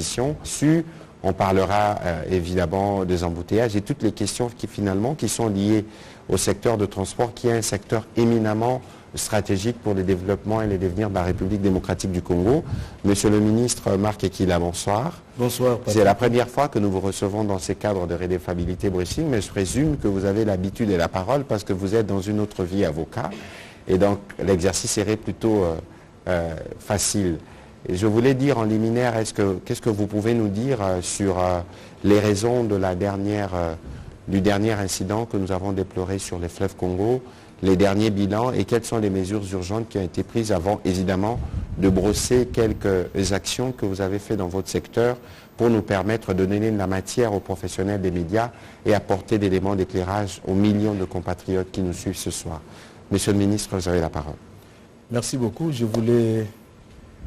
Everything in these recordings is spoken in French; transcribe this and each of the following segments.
disposition. On parlera évidemment des embouteillages et toutes les questions qui sont liées au secteur de transport, qui est un secteur éminemment stratégique pour le développement et le devenir de la République démocratique du Congo. Monsieur le ministre Marc Ekila, bonsoir. Bonsoir. C'est la première fois que nous vous recevons dans ces cadres de redevabilité briefing, mais je présume que vous avez l'habitude et la parole parce que vous êtes dans une autre vie avocat. Et donc l'exercice serait plutôt facile. Et je voulais dire en liminaire, qu'est-ce que vous pouvez nous dire sur les raisons de du dernier incident que nous avons déploré sur les fleuves Congo, les derniers bilans et quelles sont les mesures urgentes qui ont été prises avant, évidemment, de brosser quelques actions que vous avez faites dans votre secteur pour nous permettre de donner de la matière aux professionnels des médias et apporter des éléments d'éclairage aux millions de compatriotes qui nous suivent ce soir. Monsieur le ministre, vous avez la parole. Merci beaucoup. Je voulais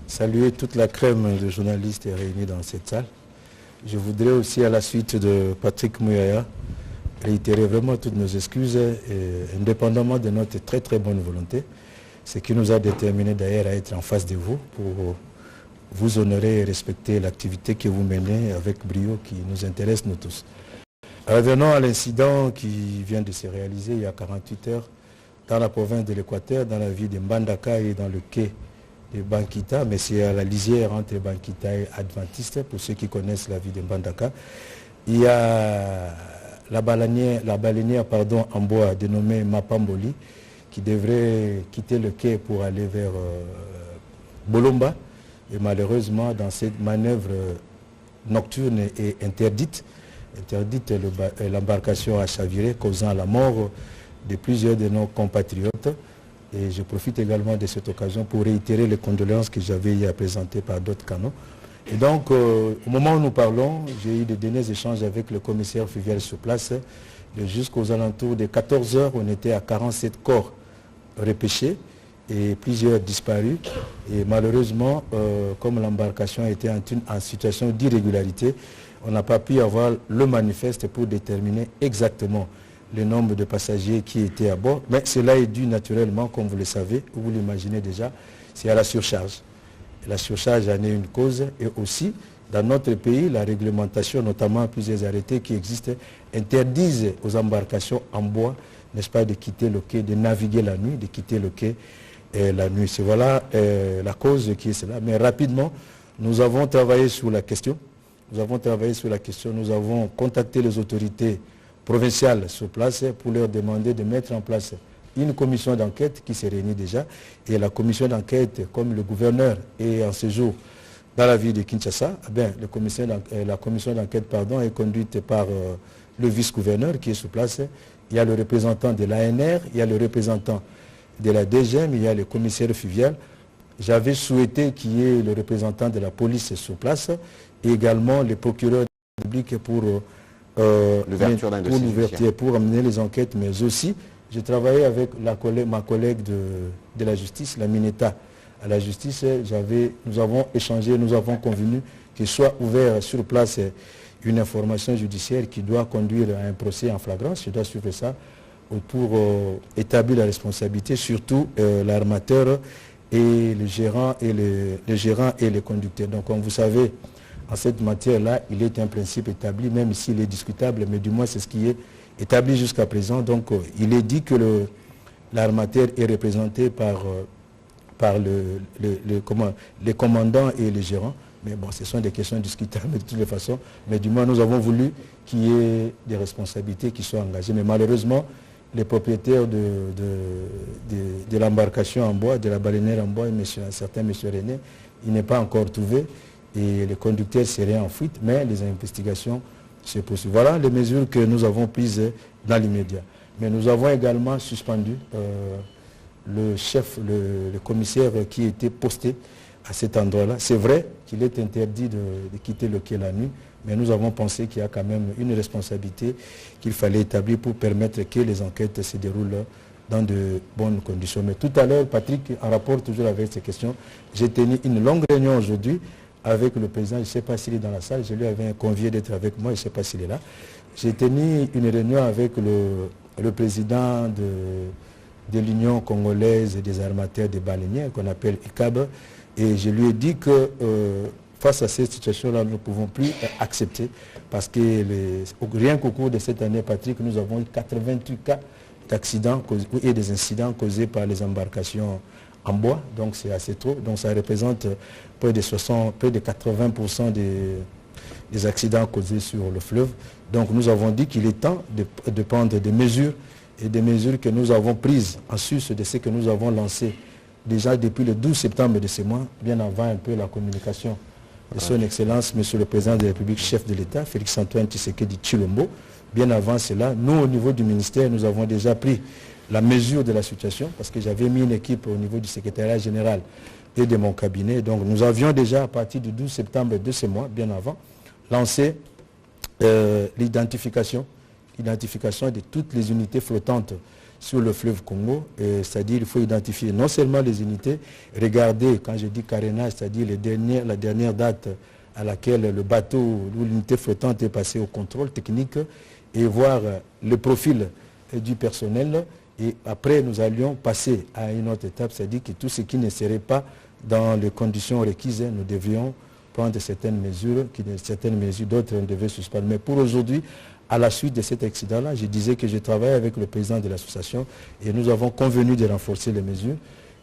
saluer toute la crème de journalistes réunis dans cette salle. Je voudrais aussi, à la suite de Patrick Mouyaya, réitérer vraiment toutes nos excuses, et indépendamment de notre très très bonne volonté, ce qui nous a déterminé d'ailleurs à être en face de vous pour vous honorer et respecter l'activité que vous menez avec brio qui nous intéresse nous tous. Revenons à l'incident qui vient de se réaliser il y a 48 heures dans la province de l'Équateur, dans la ville de Mbandaka et dans le quai de Bankita, mais c'est à la lisière entre Bankita et Adventiste, pour ceux qui connaissent la ville de Mbandaka. Il y a la baleinière en bois dénommée Mapamboli qui devrait quitter le quai pour aller vers Bolomba. Et malheureusement, dans cette manœuvre nocturne et interdite, l'embarcation a chaviré, causant la mort de plusieurs de nos compatriotes. Et je profite également de cette occasion pour réitérer les condoléances que j'avais hier présentées par d'autres canaux. Et donc, au moment où nous parlons, j'ai eu de derniers échanges avec le commissaire fluvial sur place. Jusqu'aux alentours de 14 heures, on était à 47 corps repêchés et plusieurs disparus. Et malheureusement, comme l'embarcation était en situation d'irrégularité, on n'a pas pu avoir le manifeste pour déterminer exactement le nombre de passagers qui étaient à bord. Mais cela est dû naturellement, comme vous le savez, vous l'imaginez déjà, c'est à la surcharge. La surcharge en est une cause, et aussi, dans notre pays, la réglementation, notamment plusieurs arrêtés qui existent, interdisent aux embarcations en bois, n'est-ce pas, de quitter le quai, de naviguer la nuit, de quitter le quai la nuit. C'est voilà la cause qui est cela. Mais rapidement, nous avons travaillé sur la question. Nous avons contacté les autorités provinciales sur place pour leur demander de mettre en place une commission d'enquête qui s'est réunie déjà. Et la commission d'enquête, comme le gouverneur est en séjour dans la ville de Kinshasa, la commission d'enquête est conduite par le vice-gouverneur qui est sur place. Il y a le représentant de l'ANR, il y a le représentant de la DGM, il y a le commissaire fluvial. J'avais souhaité qu'il y ait le représentant de la police sur place et également le procureur public pour l'ouverture pour amener les enquêtes, mais aussi j'ai travaillé avec ma collègue de la justice, la Mineta à la justice. Nous avons échangé, nous avons convenu qu'il soit ouvert sur place une information judiciaire qui doit conduire à un procès en flagrance. Je dois suivre ça pour établir la responsabilité, surtout l'armateur et le gérant et les conducteurs. Donc comme vous savez, en cette matière-là, il est un principe établi, même s'il est discutable, mais du moins c'est ce qui est établi jusqu'à présent. Donc il est dit que l'armateur est représenté par les commandants et les gérants. Mais bon, ce sont des questions discutables de toutes les façons. Mais du moins, nous avons voulu qu'il y ait des responsabilités qui soient engagées. Mais malheureusement, les propriétaires de l'embarcation en bois, de la baleinière en bois, un certain M. René, il n'est pas encore trouvé. Et le conducteur serait en fuite, mais les investigations se poursuivent. Voilà les mesures que nous avons prises dans l'immédiat. Mais nous avons également suspendu le commissaire qui était posté à cet endroit-là. C'est vrai qu'il est interdit de quitter le quai la nuit, mais nous avons pensé qu'il y a quand même une responsabilité qu'il fallait établir pour permettre que les enquêtes se déroulent dans de bonnes conditions. Mais tout à l'heure, Patrick, en rapport toujours avec ces questions, j'ai tenu une longue réunion aujourd'hui avec le président, je ne sais pas s'il est dans la salle, je lui avais convié d'être avec moi, je ne sais pas s'il est là. J'ai tenu une réunion avec le président de l'Union congolaise des armateurs des baleinières, qu'on appelle ICAB, et je lui ai dit que face à cette situation-là, nous ne pouvons plus accepter parce que rien qu'au cours de cette année, Patrick, nous avons eu 88 cas d'accidents et des incidents causés par les embarcations en bois, donc c'est assez trop. Donc ça représente près de 80% des accidents causés sur le fleuve. Donc nous avons dit qu'il est temps de prendre des mesures et des mesures que nous avons prises en sus de ce que nous avons lancé déjà depuis le 12 septembre de ce mois, bien avant un peu la communication de son Excellence, Monsieur le Président de la République, chef de l'État, Félix-Antoine Tshisekedi Tshilombo. Bien avant cela, nous, au niveau du ministère, nous avons déjà pris la mesure de la situation, parce que j'avais mis une équipe au niveau du secrétariat général et de mon cabinet. Donc nous avions déjà, à partir du 12 septembre de ce mois, bien avant, lancé l'identification de toutes les unités flottantes sur le fleuve Congo, c'est-à-dire il faut identifier non seulement les unités, regarder, quand je dis carénage, c'est-à-dire la dernière date à laquelle le bateau ou l'unité flottante est passée au contrôle technique, et voir le profil du personnel, et après nous allions passer à une autre étape, c'est-à-dire que tout ce qui ne serait pas dans les conditions requises, nous devions prendre certaines mesures, d'autres on devait suspendre. Mais pour aujourd'hui, à la suite de cet accident-là, je disais que je travaille avec le président de l'association et nous avons convenu de renforcer les mesures.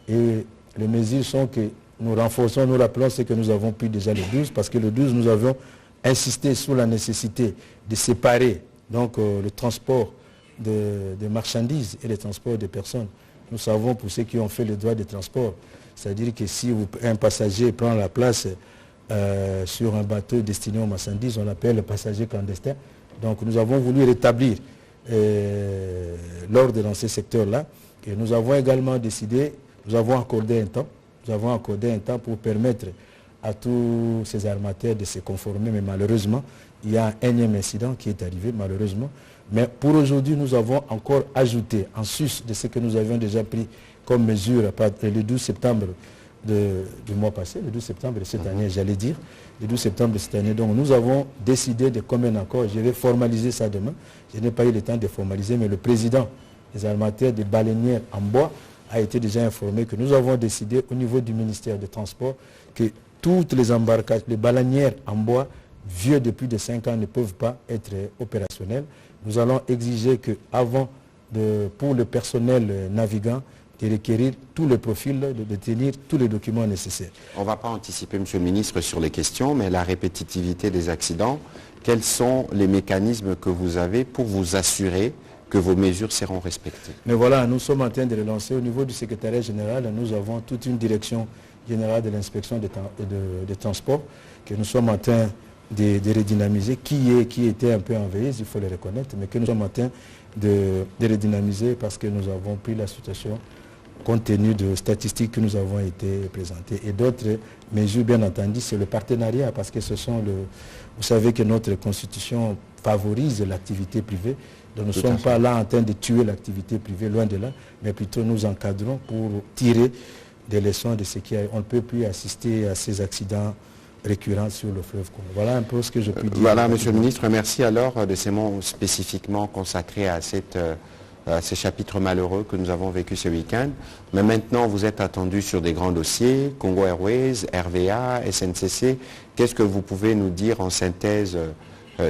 Et les mesures sont que nous renforçons, nous rappelons ce que nous avons pris déjà le 12, parce que le 12, nous avions insisté sur la nécessité de séparer donc, le transport de marchandises et le transport de personnes. Nous savons pour ceux qui ont fait le droit de transport, c'est-à-dire que si un passager prend la place sur un bateau destiné aux marchandises, on l'appelle le passager clandestin. Donc nous avons voulu rétablir l'ordre dans ce secteur-là, et nous avons également décidé, nous avons accordé un temps pour permettre à tous ces armateurs de se conformer, mais malheureusement, il y a un énième incident qui est arrivé, malheureusement. Mais pour aujourd'hui, nous avons encore ajouté, en sus de ce que nous avions déjà pris comme mesure le 12 septembre du mois passé, le 12 septembre de cette année, j'allais dire, le 12 septembre de cette année. Donc nous avons décidé de commun accord, je vais formaliser ça demain, je n'ai pas eu le temps de formaliser, mais le président des armateurs des baleinières en bois a été déjà informé que nous avons décidé au niveau du ministère des Transports que toutes les embarcations, les baleinières en bois vieux de plus de 5 ans ne peuvent pas être opérationnelles. Nous allons exiger que pour le personnel navigant, de requérir tout le profil, de détenir tous les documents nécessaires. On ne va pas anticiper, Monsieur le Ministre, sur les questions, mais la répétitivité des accidents, quels sont les mécanismes que vous avez pour vous assurer que vos mesures seront respectées? Mais voilà, nous sommes en train de relancer. Au niveau du secrétariat général, nous avons toute une direction générale de l'inspection des transports que nous sommes en train de redynamiser, qui était un peu en veilleuse, il faut le reconnaître, mais que nous sommes en train de redynamiser parce que nous avons pris la situation compte tenu de statistiques que nous avons été présentées. Et d'autres mesures, bien entendu, c'est le partenariat, parce que vous savez que notre constitution favorise l'activité privée. Donc nous ne sommes pas là en train de tuer l'activité privée, loin de là, mais plutôt nous encadrons pour tirer des leçons de ce qui on ne peut plus assister à ces accidents récurrents sur le fleuve Congo. Voilà un peu ce que je peux dire. Voilà, Monsieur le Ministre, merci alors de ces mots spécifiquement consacrés à ces chapitres malheureux que nous avons vécu ce week-end. Mais maintenant, vous êtes attendu sur des grands dossiers, Congo Airways, RVA, SNCC. Qu'est-ce que vous pouvez nous dire en synthèse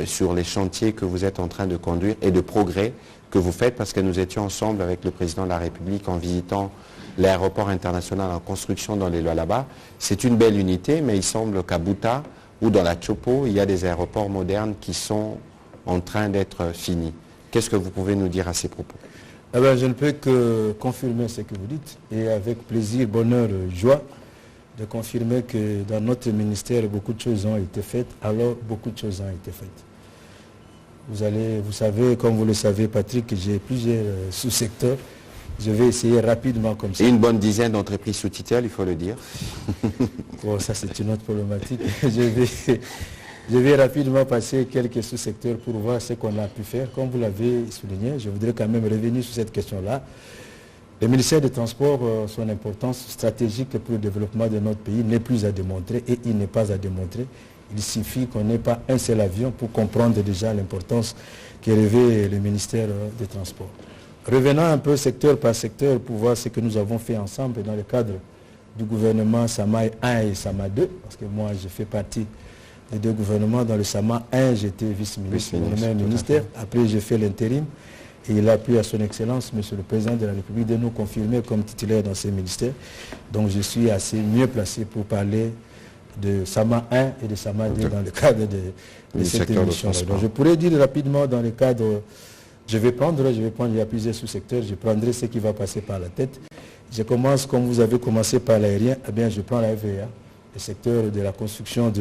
sur les chantiers que vous êtes en train de conduire et de progrès que vous faites? Parce que nous étions ensemble avec le Président de la République en visitant l'aéroport international en construction dans les lois là-bas. C'est une belle unité, mais il semble qu'à Buta ou dans la Chopo, il y a des aéroports modernes qui sont en train d'être finis. Qu'est-ce que vous pouvez nous dire à ces propos? Eh bien, je ne peux que confirmer ce que vous dites, et avec plaisir, bonheur, joie, de confirmer que dans notre ministère, beaucoup de choses ont été faites, alors beaucoup de choses ont été faites. Vous savez, comme vous le savez, Patrick, que j'ai plusieurs sous-secteurs. Je vais essayer rapidement comme ça. Et une bonne dizaine d'entreprises sous tutelle, il faut le dire. Bon, ça c'est une autre problématique. Je vais rapidement passer quelques sous-secteurs pour voir ce qu'on a pu faire. Comme vous l'avez souligné, je voudrais quand même revenir sur cette question-là. Le ministère des Transports, son importance stratégique pour le développement de notre pays n'est plus à démontrer, et il n'est pas à démontrer. Il suffit qu'on n'ait pas un seul avion pour comprendre déjà l'importance que revêt le ministère des Transports. Revenons un peu secteur par secteur pour voir ce que nous avons fait ensemble dans le cadre du gouvernement Sama 1 et Sama 2, parce que moi je fais partie des deux gouvernements. Dans le Sama 1, j'étais vice-ministre, le même ministère. Après, j'ai fait l'intérim. Et il a plu à son Excellence, Monsieur le Président de la République, de nous confirmer comme titulaire dans ces ministères. Donc je suis assez mieux placé pour parler de Sama 1 et de Sama 2 dans le cadre de cette émission. Donc je pourrais dire rapidement dans le cadre, je vais prendre, il y a plusieurs sous-secteurs, je prendrai ce qui va passer par la tête. Je commence, comme vous avez commencé par l'aérien, eh bien je prends la FVA, le secteur de la construction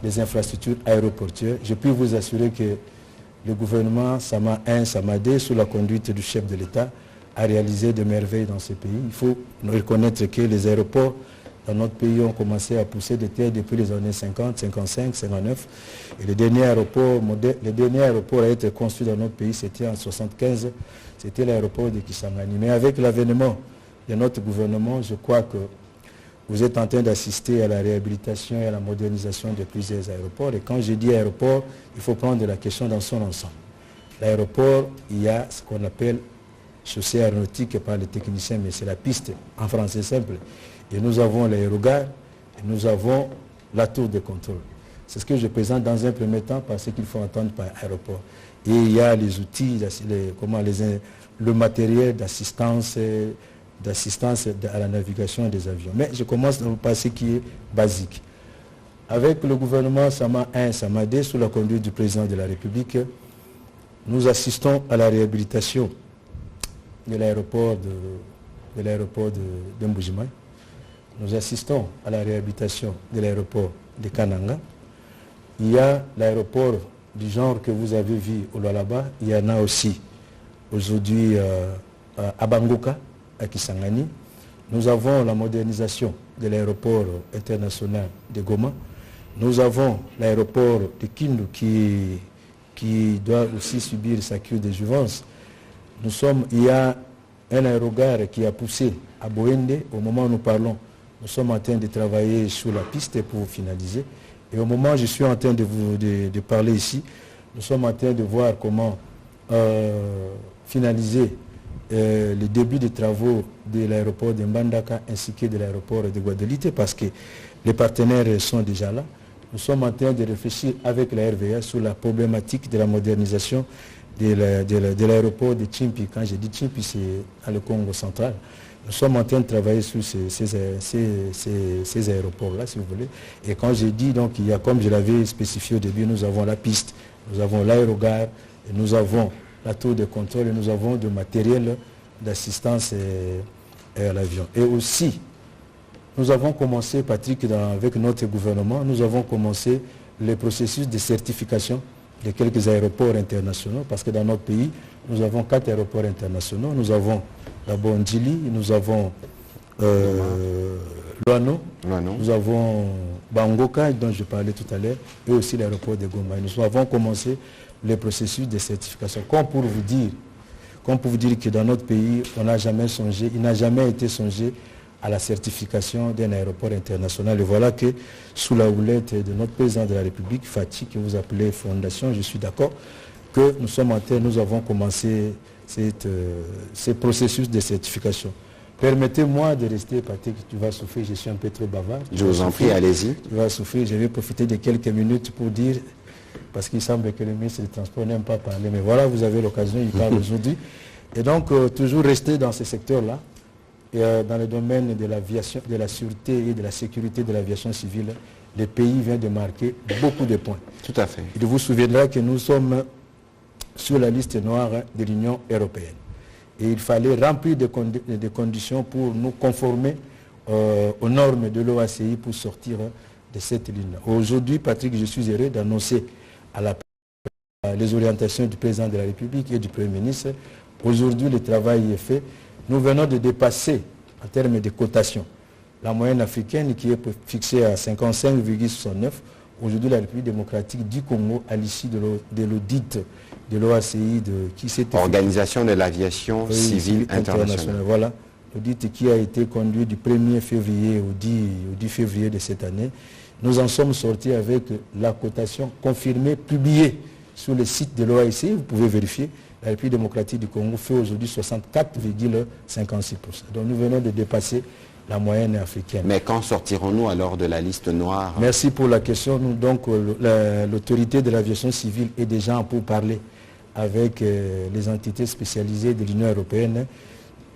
des infrastructures aéroportuaires. Je puis vous assurer que le gouvernement Sama 1, Sama 2, sous la conduite du chef de l'État, a réalisé de merveilles dans ce pays. Il faut reconnaître que les aéroports dans notre pays ont commencé à pousser de terre depuis les années 50, 55, 59. Et le dernier aéroport à être construit dans notre pays, c'était en 1975, c'était l'aéroport de Kisangani. Mais avec l'avènement de notre gouvernement, je crois que vous êtes en train d'assister à la réhabilitation et à la modernisation de plusieurs aéroports. Et quand je dis aéroport, il faut prendre la question dans son ensemble. L'aéroport, il y a ce qu'on appelle chaussée aéronautique par les techniciens, mais c'est la piste en français simple. Et nous avons l'aérogare et nous avons la tour de contrôle. C'est ce que je présente dans un premier temps parce qu'il faut entendre par aéroport. Et il y a les outils, le matériel d'assistance à la navigation des avions. Mais je commence par ce qui est basique. Avec le gouvernement Sama 1, Sama 2, sous la conduite du président de la République, nous assistons à la réhabilitation de l'aéroport de Mbujimaï. Nous assistons à la réhabilitation de l'aéroport de Kananga. Il y a l'aéroport du genre que vous avez vu au Lualaba. Il y en a aussi aujourd'hui à Bangoka, à Kisangani. Nous avons la modernisation de l'aéroport international de Goma. Nous avons l'aéroport de Kindu qui doit aussi subir sa cure de jouvence. Il y a un aérogare qui a poussé à Boende. Au moment où nous parlons, nous sommes en train de travailler sur la piste pour finaliser. Et au moment où je suis en train de parler ici, nous sommes en train de voir comment finaliser le début des travaux de l'aéroport de Mbandaka ainsi que de l'aéroport de Guadeloupe parce que les partenaires sont déjà là. Nous sommes en train de réfléchir avec la RVA sur la problématique de la modernisation de l'aéroport de Chimpi. Quand je dis Chimpi, c'est dans le Congo central. Nous sommes en train de travailler sur ces aéroports-là, si vous voulez. Et quand je dis, donc, il y a, comme je l'avais spécifié au début, nous avons la piste, nous avons l'aérogare, et nous avons la tour de contrôle, et nous avons du matériel d'assistance à l'avion. Et aussi, nous avons commencé, Patrick, avec notre gouvernement, nous avons commencé le processus de certification de quelques aéroports internationaux, parce que dans notre pays, nous avons 4 aéroports internationaux. Nous avons d'abord Ndjili, nous avons Luano, nous avons Bangoka, dont je parlais tout à l'heure, et aussi l'aéroport de Goma. Nous avons commencé le processus de certification. Comme pour vous dire que dans notre pays, on n'a jamais songé, il n'a jamais été songé à la certification d'un aéroport international. Et voilà que sous la houlette de notre président de la République, Fatih, que vous appelez Fondation, je suis d'accord, que nous avons commencé ce processus de certification. Permettez-moi de rester, Patrick, tu vas souffrir, je suis un peu trop bavard. Je vous en prie, allez-y. Tu vas souffrir, je vais profiter de quelques minutes pour dire, parce qu'il semble que le ministre des Transports n'aime pas parler, mais voilà, vous avez l'occasion, il parle aujourd'hui. Et donc, toujours rester dans ce secteur-là, et dans le domaine de l'aviation, de la sûreté et de la sécurité de l'aviation civile, le pays vient de marquer beaucoup de points. Tout à fait. Il vous souviendra que nous sommes sur la liste noire de l'Union européenne. Et il fallait remplir des conditions pour nous conformer aux normes de l'OACI pour sortir de cette ligne. Aujourd'hui, Patrick, je suis heureux d'annoncer les orientations du président de la République et du Premier ministre. Aujourd'hui, le travail est fait. Nous venons de dépasser, en termes de cotation, la moyenne africaine qui est fixée à 55,69. Aujourd'hui, la République démocratique du Congo, à l'issue de l'audit de l'OACI, qui s'est Organisation de l'aviation civile internationale. Voilà, l'audit qui a été conduit du 1er février au 10 février de cette année. Nous en sommes sortis avec la cotation confirmée, publiée sur le site de l'OACI. Vous pouvez vérifier. la République démocratique du Congo fait aujourd'hui 64,56%. Donc nous venons de dépasser la moyenne africaine. Mais quand sortirons-nous alors de la liste noire? Merci pour la question. Donc l'autorité de l'aviation civile est déjà en pourparlers avec les entités spécialisées de l'Union européenne.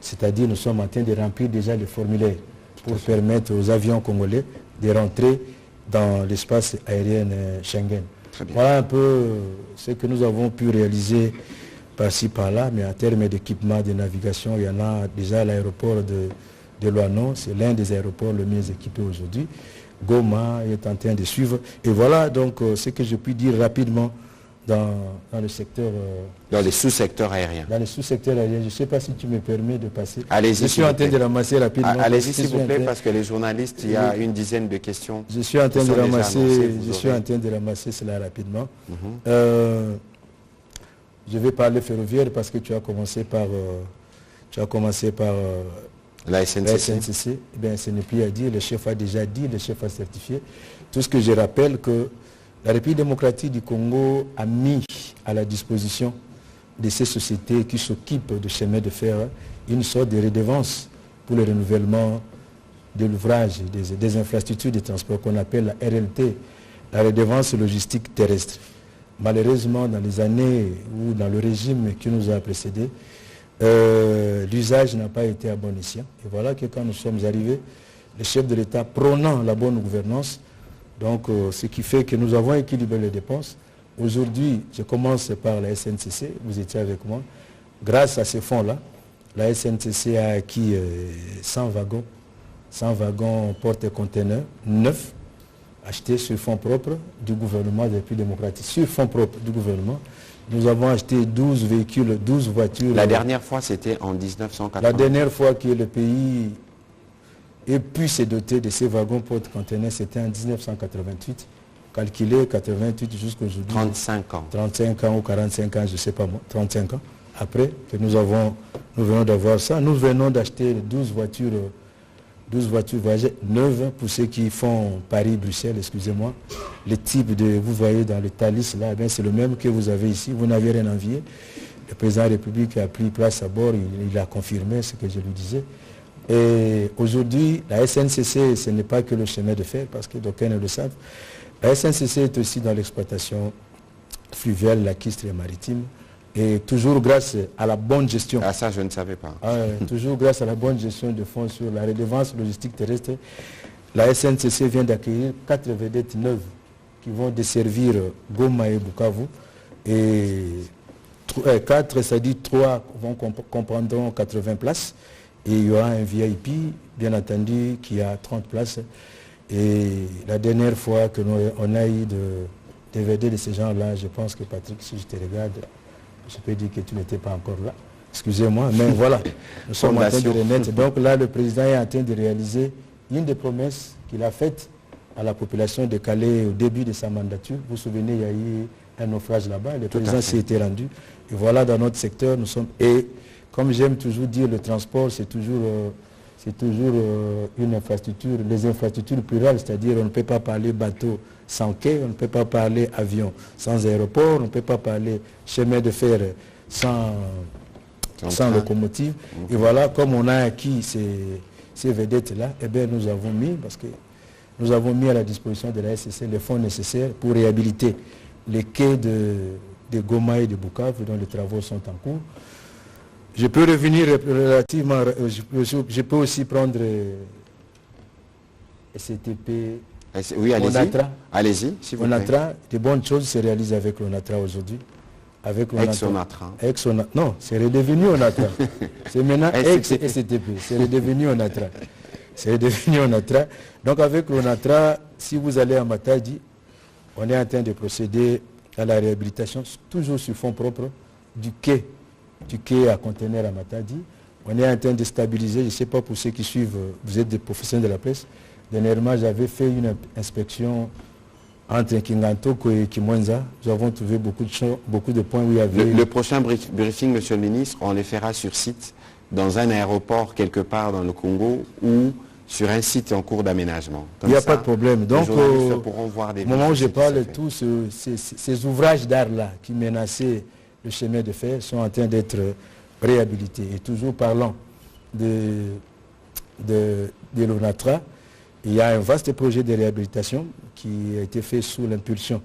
C'est-à-dire nous sommes en train de remplir déjà les formulaires pour permettre aux avions congolais de rentrer dans l'espace aérien Schengen. Voilà un peu ce que nous avons pu réaliser par-ci par-là, mais en termes d'équipement de navigation, il y en a déjà à l'aéroport de Loanon, c'est l'un des aéroports le mieux équipés aujourd'hui. Goma est en train de suivre. Et voilà donc ce que je puis dire rapidement dans le secteur... dans les sous-secteurs aériens. Dans les sous-secteurs aériens. Je ne sais pas si tu me permets de passer. Allez-y. Je suis en train de ramasser rapidement. Allez-y s'il vous plaît, parce que les journalistes, il y a une dizaine de questions. Je suis en train de ramasser cela rapidement. Je vais parler ferroviaire parce que tu as commencé par la SNCC. Eh bien, ce n'est plus à dire, le chef a déjà dit, le chef a certifié. Tout ce que je rappelle que la République démocratique du Congo a mis à la disposition de ces sociétés qui s'occupent de chemins de fer une sorte de redevance pour le renouvellement de l'ouvrage, des infrastructures de transport qu'on appelle la RLT, la redevance logistique terrestre. Malheureusement, dans les années ou dans le régime qui nous a précédés, l'usage n'a pas été à bon escient. Et voilà que quand nous sommes arrivés, le chef de l'État prônant la bonne gouvernance, donc ce qui fait que nous avons équilibré les dépenses. Aujourd'hui, je commence par la SNCC, vous étiez avec moi. Grâce à ces fonds-là, la SNCC a acquis 100 wagons porte-conteneurs neufs, achetés sur fonds propres du gouvernement de la République démocratique. Sur fonds propres du gouvernement, nous avons acheté 12 véhicules, 12 voitures. La dernière fois, c'était en 1980. La dernière fois que le pays ait pu se doter de ces wagons porte-conteneurs, c'était en 1988. Calculé 88 jusqu'aujourd'hui. 35 ans. 35 ans ou 45 ans, je ne sais pas moi. 35 ans. Après que nous venons d'avoir ça, nous venons d'acheter 12 voitures voyageurs neuves pour ceux qui font Paris-Bruxelles, excusez-moi. Le type vous voyez dans le Thalys là, c'est le même que vous avez ici. Vous n'avez rien envié. Le président de la République a pris place à bord, il a confirmé ce que je lui disais. Et aujourd'hui, la SNCC, ce n'est pas que le chemin de fer, parce que d'aucuns le savent. La SNCC est aussi dans l'exploitation fluviale, lacustre et maritime. Et toujours grâce à la bonne gestion. Ah ça, je ne savais pas. Toujours grâce à la bonne gestion de fonds sur la redevance logistique terrestre, la SNCC vient d'accueillir 4 vedettes neuves qui vont desservir Goma et Bukavu. Et 4, c'est-à-dire 3 comprendront 80 places. Et il y aura un VIP, bien entendu, qui a 30 places. Et la dernière fois que on a eu des vedettes de ces gens-là, je pense que Patrick, si je te regarde, je peux dire que tu n'étais pas encore là. Excusez-moi, mais voilà, nous sommes en train de remettre. Donc là, le président est en train de réaliser une des promesses qu'il a faites à la population de Calais au début de sa mandature. Vous vous souvenez, il y a eu un naufrage là-bas, le président s'y était rendu. Et voilà, dans notre secteur, nous sommes... Et comme j'aime toujours dire, le transport, c'est toujours une infrastructure, les infrastructures plurales, c'est-à-dire on ne peut pas parler bateau sans quai, on ne peut pas parler avion sans aéroport, on ne peut pas parler chemin de fer sans locomotive. Et voilà, comme on a acquis ces vedettes-là, eh bien nous avons mis à la disposition de la SCC les fonds nécessaires pour réhabiliter les quais de Goma et de Bukavu dont les travaux sont en cours. Je peux revenir relativement, je peux aussi prendre SCTP, oui, Onatra. Allez-y, s'il vous plaît. Onatra, de bonnes choses se réalisent avec l'Onatra aujourd'hui. Ex-Onatra. Non, c'est redevenu Onatra. C'est maintenant ex-SCTP, c'est redevenu Onatra. C'est redevenu Onatra. Donc avec l'Onatra, si vous allez à Matadi, on est en train de procéder à la réhabilitation, toujours sur fonds propres, du quai à conteneur à Matadi. On est en train de stabiliser, je ne sais pas pour ceux qui suivent, vous êtes des professionnels de la presse. Dernièrement, j'avais fait une inspection entre Kingantoko et Kimwenza. Nous avons trouvé beaucoup de points où il y avait... Le prochain briefing, monsieur le ministre, on les fera sur site, dans un aéroport quelque part dans le Congo ou sur un site en cours d'aménagement. Il n'y a pas de problème. Donc, pourront voir des au moment où je parle de tous ces ouvrages d'art-là qui menaçaient le chemin de fer sont en train d'être réhabilités. Et toujours parlant de l'ONATRA, il y a un vaste projet de réhabilitation qui a été fait sous l'impulsion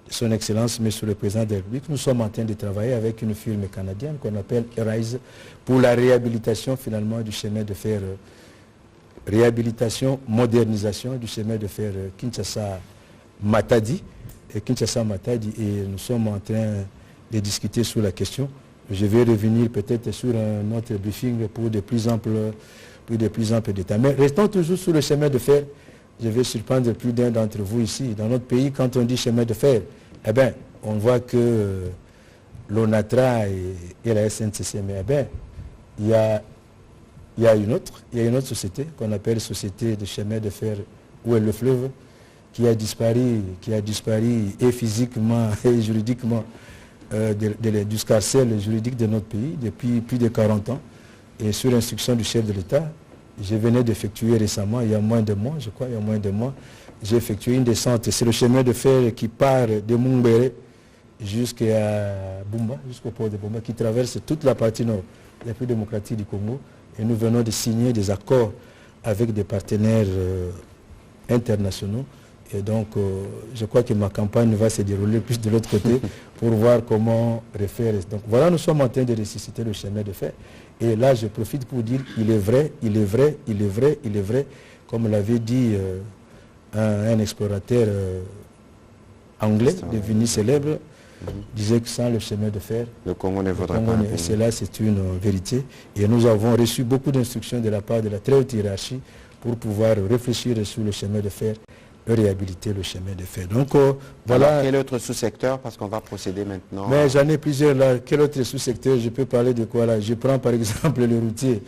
de son Excellence, Monsieur le Président de la République. Nous sommes en train de travailler avec une firme canadienne qu'on appelle Arise pour la réhabilitation finalement du chemin de fer, réhabilitation, modernisation du chemin de fer Kinshasa-Matadi. Et nous sommes en train de discuter sur la question. Je vais revenir peut-être sur un autre briefing pour de plus amples détails. Mais restons toujours sur le chemin de fer. Je vais surprendre plus d'un d'entre vous ici. Dans notre pays, quand on dit chemin de fer, eh bien, on voit que l'ONATRA et la SNCC, mais eh bien, il y a une autre société qu'on appelle Société de chemin de fer où est le fleuve, qui a disparu et physiquement et juridiquement du scarcelle juridique de notre pays depuis plus de 40 ans. Et sur l'instruction du chef de l'État, je venais d'effectuer récemment, il y a moins de mois, j'ai effectué une descente. C'est le chemin de fer qui part de Mumbere jusqu'à Bumba, jusqu'au port de Bumba, qui traverse toute la partie nord de la République démocratique du Congo. Et nous venons de signer des accords avec des partenaires internationaux. Et donc, je crois que ma campagne va se dérouler plus de l'autre côté pour voir comment refaire. Donc voilà, nous sommes en train de ressusciter le chemin de fer. Et là, je profite pour dire, il est vrai, comme l'avait dit un explorateur anglais, devenu célèbre, disait que sans le chemin de fer, le Congo ne vaudrait pas. Et cela, c'est une vérité. Et nous avons reçu beaucoup d'instructions de la part de la très haute hiérarchie pour pouvoir réfléchir sur le chemin de fer, réhabiliter le chemin de fer. Donc voilà. Alors, quel autre sous-secteur, parce qu'on va procéder maintenant. Mais j'en ai plusieurs là. Quel autre sous-secteur? Je peux parler de quoi là? Je prends par exemple le routier.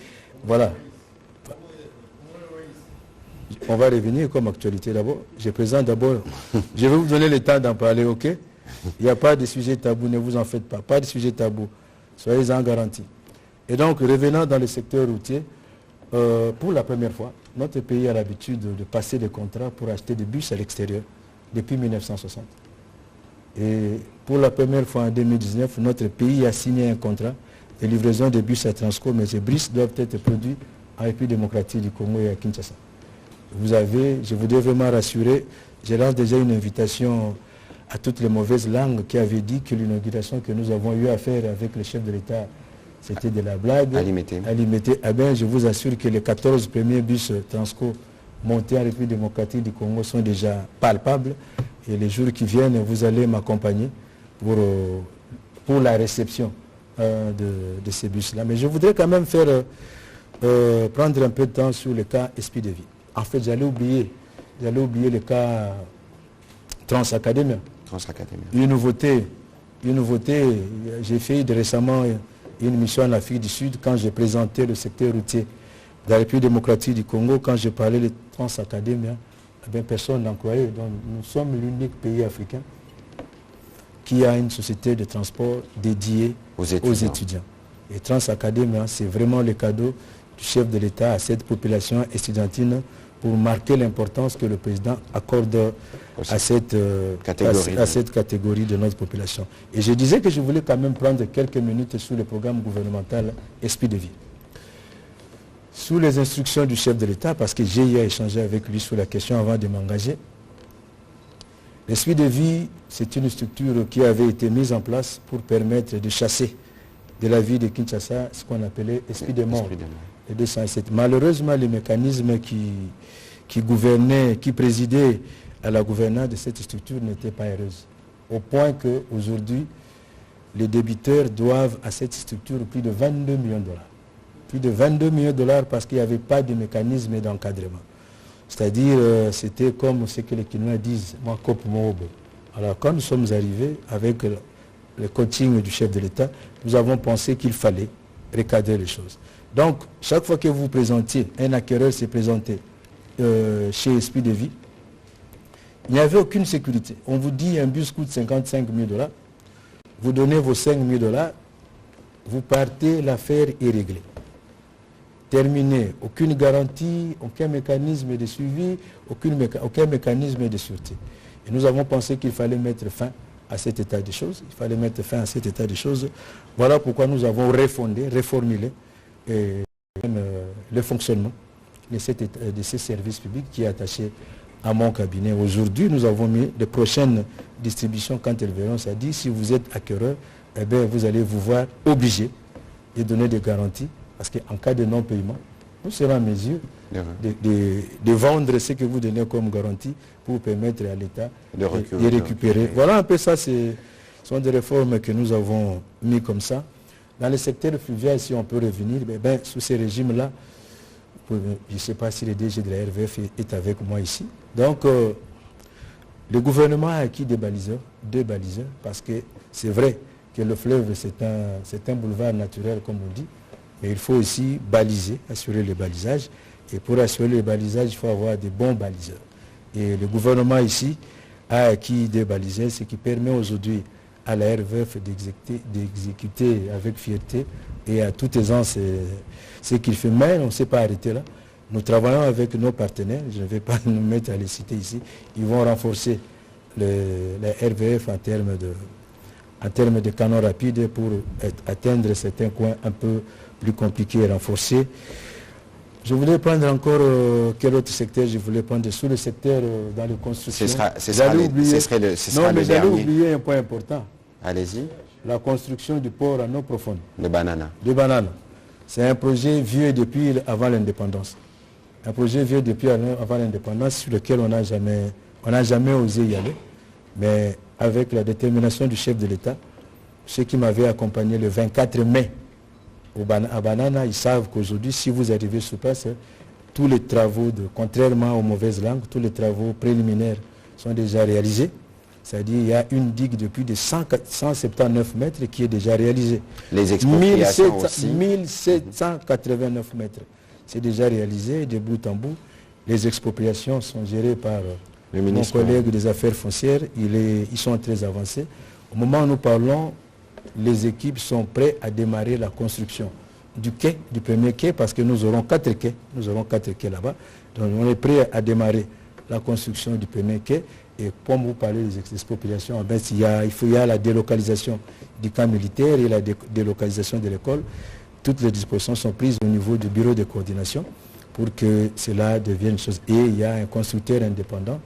Voilà. On va revenir comme actualité d'abord. Je présente d'abord. Je vais vous donner le temps d'en parler, ok? Il n'y a pas de sujet tabou, ne vous en faites pas. Pas de sujet tabou. Soyez-en garantis. Et donc, revenant dans le secteur routier, pour la première fois, notre pays a l'habitude de passer des contrats pour acheter des bus à l'extérieur depuis 1960. Et pour la première fois en 2019, notre pays a signé un contrat de livraison de bus à Transco, mais ces bus doivent être produits en République démocratique du Congo et à Kinshasa. Je voudrais vraiment rassurer, je lance déjà une invitation à toutes les mauvaises langues qui avaient dit que l'inauguration que nous avons eu à faire avec le chef de l'État, c'était de la blague. Alimité. Eh bien, je vous assure que les 14 premiers bus Transco montés en République démocratique du Congo sont déjà palpables. Et les jours qui viennent, vous allez m'accompagner pour la réception de ces bus-là. Mais je voudrais quand même prendre un peu de temps sur le cas Esprit de Vie. En fait, j'allais oublier le cas Transacadémia. Une nouveauté, j'ai fait récemment une mission en Afrique du Sud quand j'ai présenté le secteur routier de la République démocratique du Congo, quand j'ai parlé de Transacadémia, personne n'en croyait. Donc, nous sommes l'unique pays africain qui a une société de transport dédiée aux étudiants. Et Transacadémia, c'est vraiment le cadeau du chef de l'État à cette population estudiantine pour marquer l'importance que le président accorde à cette catégorie de notre population. Et je disais que je voulais quand même prendre quelques minutes sur le programme gouvernemental Esprit de Vie. Sous les instructions du chef de l'État, parce que j'ai eu à échanger avec lui sur la question avant de m'engager, l'Esprit de Vie, c'est une structure qui avait été mise en place pour permettre de chasser de la vie de Kinshasa ce qu'on appelait esprit de mort. Les 207. Malheureusement, les mécanismes qui présidaient à la gouvernance de cette structure n'étaient pas heureuses. Au point qu'aujourd'hui, les débiteurs doivent à cette structure plus de 22 millions de dollars. Plus de 22 millions de dollars parce qu'il n'y avait pas de mécanisme d'encadrement. C'est-à-dire, c'était comme ce que les Kinois disent, moi, cop mobo. Alors, quand nous sommes arrivés avec le coaching du chef de l'État, nous avons pensé qu'il fallait recadrer les choses. Donc, chaque fois que vous présentiez, un acquéreur s'est présenté chez Esprit de Vie, il n'y avait aucune sécurité. On vous dit un bus coûte 55 000 dollars, vous donnez vos 5 000 dollars, vous partez, l'affaire est réglée. Terminé, aucune garantie, aucun mécanisme de suivi, aucun mécanisme de sûreté. Et nous avons pensé qu'il fallait mettre fin à cet état de choses. Il fallait mettre fin à cet état de choses. Voilà pourquoi nous avons refondé, reformulé le fonctionnement de ces services publics qui est attaché à mon cabinet. Aujourd'hui, nous avons mis les prochaines distributions quand elles verront. Ça dit, si vous êtes acquéreur, eh bien, vous allez vous voir obligé de donner des garanties parce qu'en cas de non-paiement, nous serons en mesure de vendre ce que vous donnez comme garantie pour permettre à l'État de récupérer. Voilà un peu ça, ce sont des réformes que nous avons mis comme ça. Dans le secteur fluvial, si on peut revenir, sous ces régimes-là, je ne sais pas si le DG de la RVF est avec moi ici. Donc, le gouvernement a acquis deux baliseurs, parce que c'est vrai que le fleuve, c'est un boulevard naturel, comme on dit, mais il faut aussi baliser, assurer le balisage. Et pour assurer le balisage, il faut avoir des bons baliseurs. Et le gouvernement ici a acquis des baliseurs, ce qui permet aujourd'hui à la RVF d'exécuter avec fierté et à tous les ans ce qu'il fait. Mais on ne s'est pas arrêté là. Nous travaillons avec nos partenaires, je ne vais pas nous mettre à les citer ici. Ils vont renforcer la RVF en termes de canons rapides pour atteindre certains coins un peu plus compliqués et renforcés. Je voulais prendre encore quel autre secteur je voulais prendre sous le secteur dans les constructions. Ce sera le dernier. J'allais oublier un point important. Allez-y. La construction du port en eau profonde. De Banana. De Banana. C'est un projet vieux depuis avant l'indépendance. Un projet vieux depuis avant l'indépendance sur lequel on n'a jamais osé y aller. Mais avec la détermination du chef de l'État, ceux qui m'avaient accompagné le 24 mai à Banana, ils savent qu'aujourd'hui, si vous arrivez sur place, tous les travaux, contrairement aux mauvaises langues, tous les travaux préliminaires sont déjà réalisés. C'est-à-dire qu'il y a une digue de plus de 179 mètres qui est déjà réalisée. Les expropriations aussi. 1789 mètres. C'est déjà réalisé de bout en bout. Les expropriations sont gérées par mon collègue des affaires foncières. Ils sont très avancés. Au moment où nous parlons, les équipes sont prêtes à démarrer la construction du quai, du premier quai, parce que nous aurons 4 quais. Nous aurons 4 quais là-bas. Donc on est prêt à démarrer la construction du premier quai. Et comme vous parlez des expropriations, il y a la délocalisation du camp militaire et la délocalisation de l'école. Toutes les dispositions sont prises au niveau du bureau de coordination pour que cela devienne une chose. Et il y a un constructeur indépendant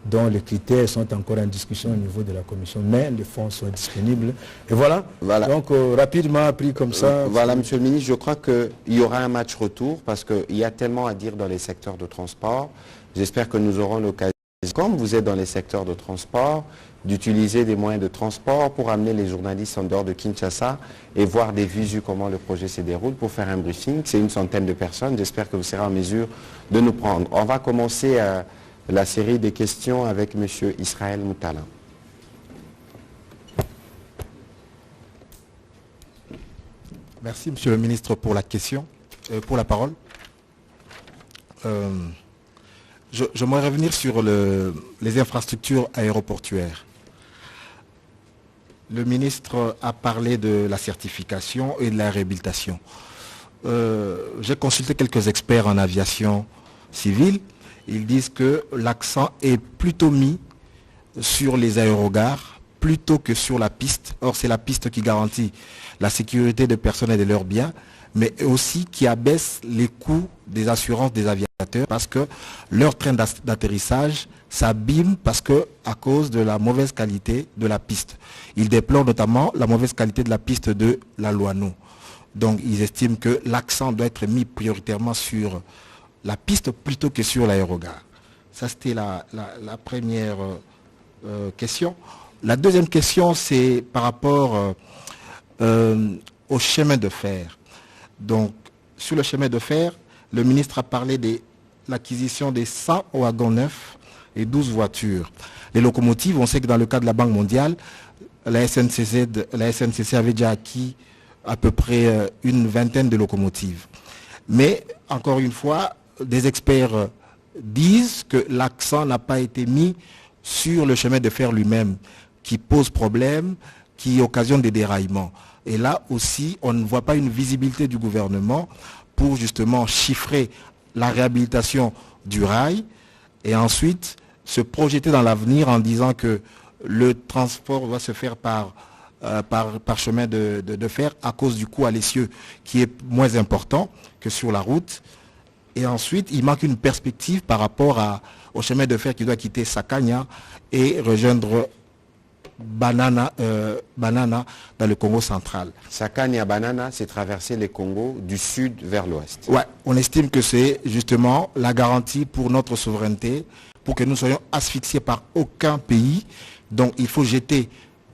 dont les critères sont encore en discussion au niveau de la commission, mais les fonds sont disponibles. Et voilà. Donc rapidement pris comme ça. Voilà, Monsieur le Ministre, je crois qu'il y aura un match retour parce qu'il y a tellement à dire dans les secteurs de transport. J'espère que nous aurons l'occasion, comme vous êtes dans les secteurs de transport, d'utiliser des moyens de transport pour amener les journalistes en dehors de Kinshasa et voir des visu comment le projet se déroule pour faire un briefing. C'est une centaine de personnes. J'espère que vous serez en mesure de nous prendre. On va commencer la série des questions avec M. Israël Moutala. Merci, Monsieur le Ministre, pour la question, pour la parole. J'aimerais revenir sur les infrastructures aéroportuaires. Le ministre a parlé de la certification et de la réhabilitation. J'ai consulté quelques experts en aviation civile. Ils disent que l'accent est plutôt mis sur les aérogares plutôt que sur la piste. Or, c'est la piste qui garantit la sécurité des personnes et de leurs biens, mais aussi qui abaisse les coûts des assurances des aviateurs parce que leur train d'atterrissage s'abîme à cause de la mauvaise qualité de la piste. Ils déplorent notamment la mauvaise qualité de la piste de la Loano. Donc ils estiment que l'accent doit être mis prioritairement sur la piste plutôt que sur l'aérogare. Ça, c'était la première question. La deuxième question, c'est par rapport au chemin de fer. Donc, sur le chemin de fer, le ministre a parlé de l'acquisition des 100 wagons neufs et 12 voitures. Les locomotives, on sait que dans le cas de la Banque mondiale, la SNCC avait déjà acquis à peu près une vingtaine de locomotives. Mais, encore une fois, des experts disent que l'accent n'a pas été mis sur le chemin de fer lui-même, qui pose problème, qui occasionne des déraillements. Et là aussi, on ne voit pas une visibilité du gouvernement pour justement chiffrer la réhabilitation du rail et ensuite se projeter dans l'avenir en disant que le transport va se faire par chemin de fer à cause du coût à l'essieu qui est moins important que sur la route. Et ensuite, il manque une perspective par rapport au chemin de fer qui doit quitter Sakanya et rejoindre Banana dans le Congo central. Sakanya Banana, c'est traverser les Congos du sud vers l'ouest. Ouais, on estime que c'est justement la garantie pour notre souveraineté, pour que nous soyons asphyxiés par aucun pays. Donc il faut jeter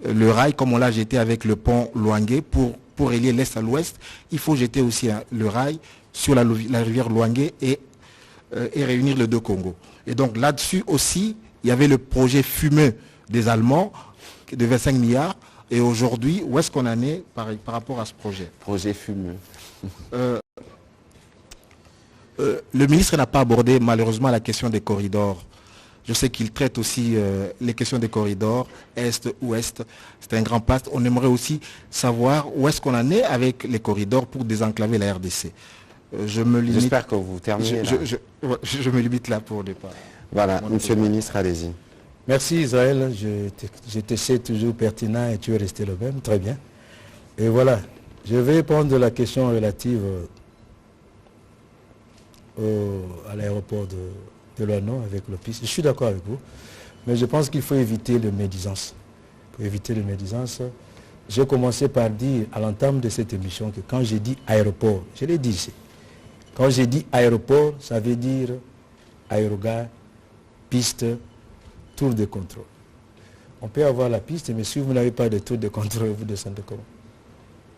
le rail comme on l'a jeté avec le pont Luangue pour relier l'est à l'ouest. Il faut jeter aussi le rail sur la rivière Luangue et réunir les deux Congos. Et donc là-dessus aussi, il y avait le projet fumeux des Allemands de 25 milliards. Et aujourd'hui, où est-ce qu'on en est par rapport à ce projet? Projet fumeux. Le ministre n'a pas abordé malheureusement la question des corridors. Je sais qu'il traite aussi les questions des corridors, Est-Ouest. C'est un grand pas. On aimerait aussi savoir où est-ce qu'on en est avec les corridors pour désenclaver la RDC. J'espère que vous terminez là. Je me limite là pour le départ. Voilà, monsieur le ministre, allez-y. Merci Israël, je te sais toujours pertinent et tu es resté le même, très bien. Et voilà, je vais répondre à la question relative à l'aéroport de Loano avec le piste. Je suis d'accord avec vous, mais je pense qu'il faut éviter le médisance. Pour éviter le médisance, j'ai commencé par dire à l'entame de cette émission que quand j'ai dit aéroport, je l'ai dit ici. Quand j'ai dit aéroport, ça veut dire aérogare, piste, tour de contrôle. On peut avoir la piste, mais si vous n'avez pas de tour de contrôle, vous descendez comment?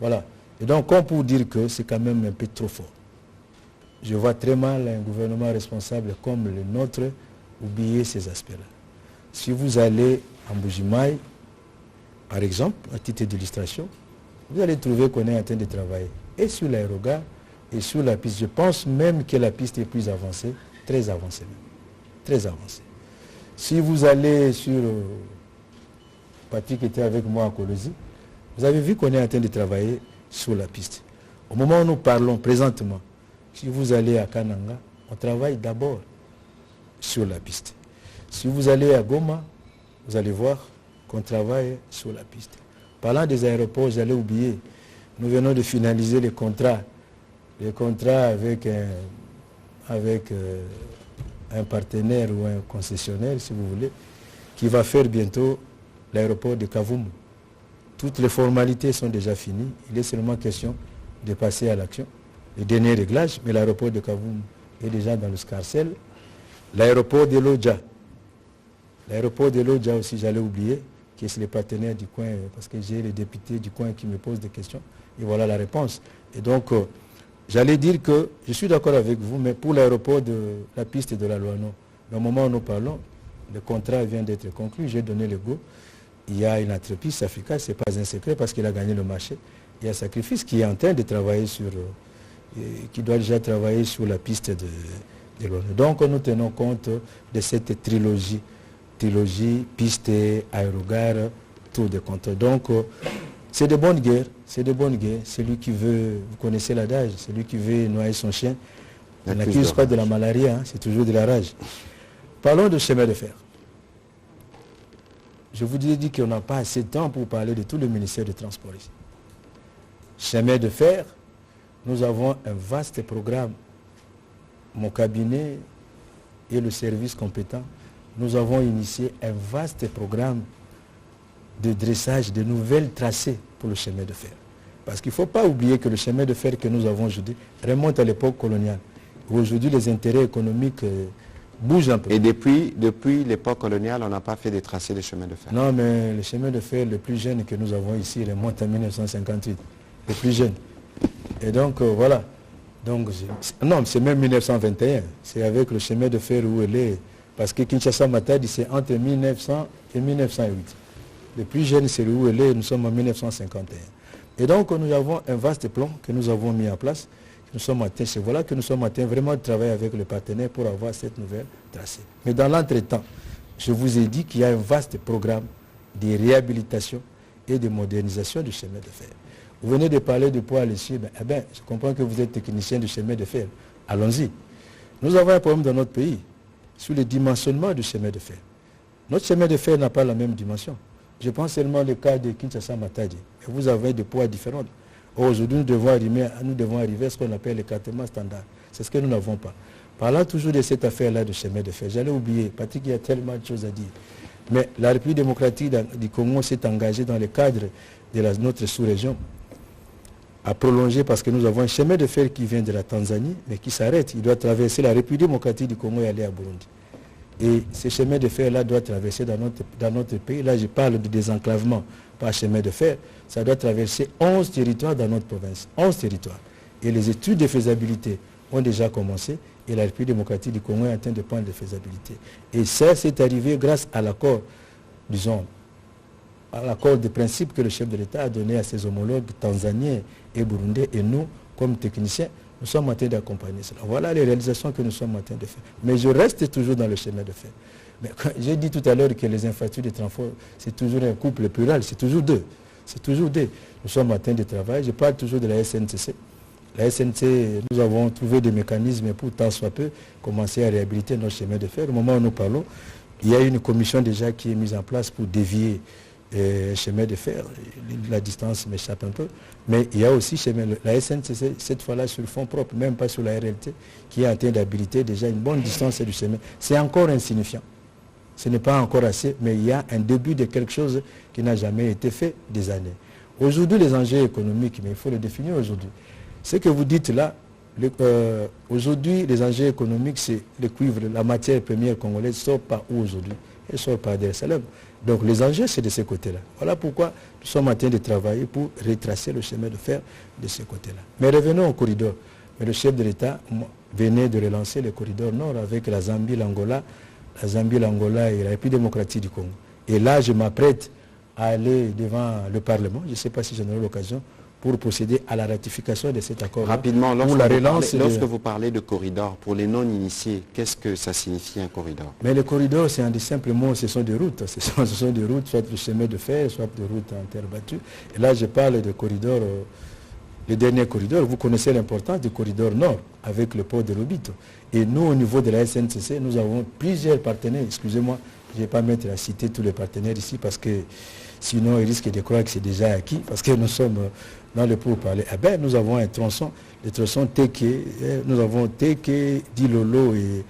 Voilà. Et donc, comme pour dire que c'est quand même un peu trop fort. Je vois très mal un gouvernement responsable comme le nôtre oublier ces aspects-là. Si vous allez en Bujimaï, par exemple, à titre d'illustration, vous allez trouver qu'on est en train de travailler et sur l'aérogare et sur la piste. Je pense même que la piste est plus avancée, très avancée même. Très avancée. Si vous allez sur... Patrick était avec moi à Colosi, vous avez vu qu'on est en train de travailler sur la piste. Au moment où nous parlons présentement, si vous allez à Kananga, on travaille d'abord sur la piste. Si vous allez à Goma, vous allez voir qu'on travaille sur la piste. Parlant des aéroports, j'allais oublier, nous venons de finaliser les contrats avec un partenaire ou un concessionnaire, si vous voulez, qui va faire bientôt l'aéroport de Kavumu. Toutes les formalités sont déjà finies. Il est seulement question de passer à l'action. Les derniers réglages, mais l'aéroport de Kavumu est déjà dans le scarcelle. L'aéroport de Lodja. L'aéroport de Lodja aussi, j'allais oublier, qui est le partenaire du coin, parce que j'ai les députés du coin qui me posent des questions. Et voilà la réponse. Et donc, j'allais dire que je suis d'accord avec vous, mais pour l'aéroport de la piste de la Loano, au moment où nous parlons, le contrat vient d'être conclu, j'ai donné le go. Il y a une entreprise, Africa, ce n'est pas un secret parce qu'il a gagné le marché. Il y a Sacrifice qui est en train de travailler qui doit déjà travailler sur la piste de Loano. Donc nous tenons compte de cette trilogie, piste, aérogare, tour de contrôle. Donc c'est de bonnes guerres, Celui qui veut, vous connaissez l'adage, celui qui veut noyer son chien, il n'accuse pas de la malaria, c'est toujours de la rage. Parlons de chemin de fer. Je vous ai dit qu'on n'a pas assez de temps pour parler de tout le ministère du Transport ici. Chemin de fer, nous avons un vaste programme. Mon cabinet et le service compétent, nous avons initié un vaste programme de dressage de nouvelles tracés pour le chemin de fer. Parce qu'il ne faut pas oublier que le chemin de fer que nous avons aujourd'hui remonte à l'époque coloniale. Aujourd'hui, les intérêts économiques bougent un peu. Et depuis l'époque coloniale, on n'a pas fait des tracés de chemin de fer? Non, mais le chemin de fer le plus jeune que nous avons ici remonte en 1958. Le plus jeune. Et donc, voilà. Donc, non, c'est même 1921. C'est avec le chemin de fer où elle est. Parce que Kinshasa-Matadi, c'est entre 1900 et 1908. Le plus jeune, c'est où elle est. Nous sommes en 1951. Et donc, nous avons un vaste plan que nous avons mis en place. C'est voilà que nous sommes en train vraiment de travailler avec le partenaire pour avoir cette nouvelle tracée. Mais dans l'entretemps, je vous ai dit qu'il y a un vaste programme de réhabilitation et de modernisation du chemin de fer. Vous venez de parler de poids à l'essieu, je comprends que vous êtes technicien du chemin de fer. Allons-y. Nous avons un problème dans notre pays sur le dimensionnement du chemin de fer. Notre chemin de fer n'a pas la même dimension. Je pense seulement au cas de Kinshasa-Matadi. Et vous avez des poids différents. Aujourd'hui, nous devons arriver à ce qu'on appelle l'écartement standard. C'est ce que nous n'avons pas. Parlant toujours de cette affaire-là de chemin de fer, j'allais oublier, Patrick, il y a tellement de choses à dire. Mais la République démocratique du Congo s'est engagée dans le cadre de notre sous-région à prolonger, parce que nous avons un chemin de fer qui vient de la Tanzanie, mais qui s'arrête. Il doit traverser la République démocratique du Congo et aller à Burundi. Et ce chemin de fer-là doit traverser dans notre pays. Là, je parle de désenclavement par chemin de fer. Ça doit traverser 11 territoires dans notre province. 11 territoires. Et les études de faisabilité ont déjà commencé. Et la République démocratique du Congo est en train de prendre des faisabilités. Et ça, c'est arrivé grâce à l'accord, disons, à l'accord de principe que le chef de l'État a donné à ses homologues tanzaniens et burundais. Et nous, comme techniciens, nous sommes en train d'accompagner cela. Voilà les réalisations que nous sommes en train de faire. Mais je reste toujours dans le chemin de fer. Mais j'ai dit tout à l'heure que les infrastructures de transport, c'est toujours un couple plural, c'est toujours deux. C'est toujours deux. Nous sommes en train de travailler. Je parle toujours de la SNCC. La SNCC, nous avons trouvé des mécanismes pour, tant soit peu, commencer à réhabiliter notre chemin de fer. Au moment où nous parlons, il y a une commission déjà qui est mise en place pour dévier chemin de fer. La distance m'échappe un peu. Mais il y a aussi la SNCC, cette fois-là sur fonds propres, même pas sur la RLT, qui est en train d'habiliter déjà une bonne distance du chemin. C'est encore insignifiant. Ce n'est pas encore assez, mais il y a un début de quelque chose qui n'a jamais été fait des années. Aujourd'hui, les enjeux économiques, mais il faut les définir aujourd'hui. Ce que vous dites là, aujourd'hui, les enjeux économiques, c'est le cuivre, la matière première congolaise sort par où aujourd'hui? Elle sort par Dar es Salaam. Donc les enjeux, c'est de ce côté-là. Voilà pourquoi nous sommes en train de travailler pour retracer le chemin de fer de ce côté-là. Mais revenons au corridor. Mais le chef de l'État venait de relancer le corridor nord avec la Zambie, l'Angola et la République démocratique du Congo. Et là, je m'apprête à aller devant le Parlement, je ne sais pas si j'en aurai l'occasion, pour procéder à la ratification de cet accord. Rapidement, lorsque vous parlez de corridor, pour les non-initiés, qu'est-ce que ça signifie un corridor? Mais le corridor, c'est un des simples mots, ce sont des routes. Ce sont des routes, soit le chemin de fer, soit des routes en terre battue. Et là, je parle de corridor, le dernier corridor. Vous connaissez l'importance du corridor nord, avec le port de Lobito. Et nous, au niveau de la SNCC, nous avons plusieurs partenaires. Excusez-moi, je ne vais pas mettre à citer tous les partenaires ici, parce que sinon, ils risquent de croire que c'est déjà acquis, parce que nous sommes dans le pourparler. Eh bien, nous avons un tronçon, le tronçon Teke, nous avons Teke, Dilolo et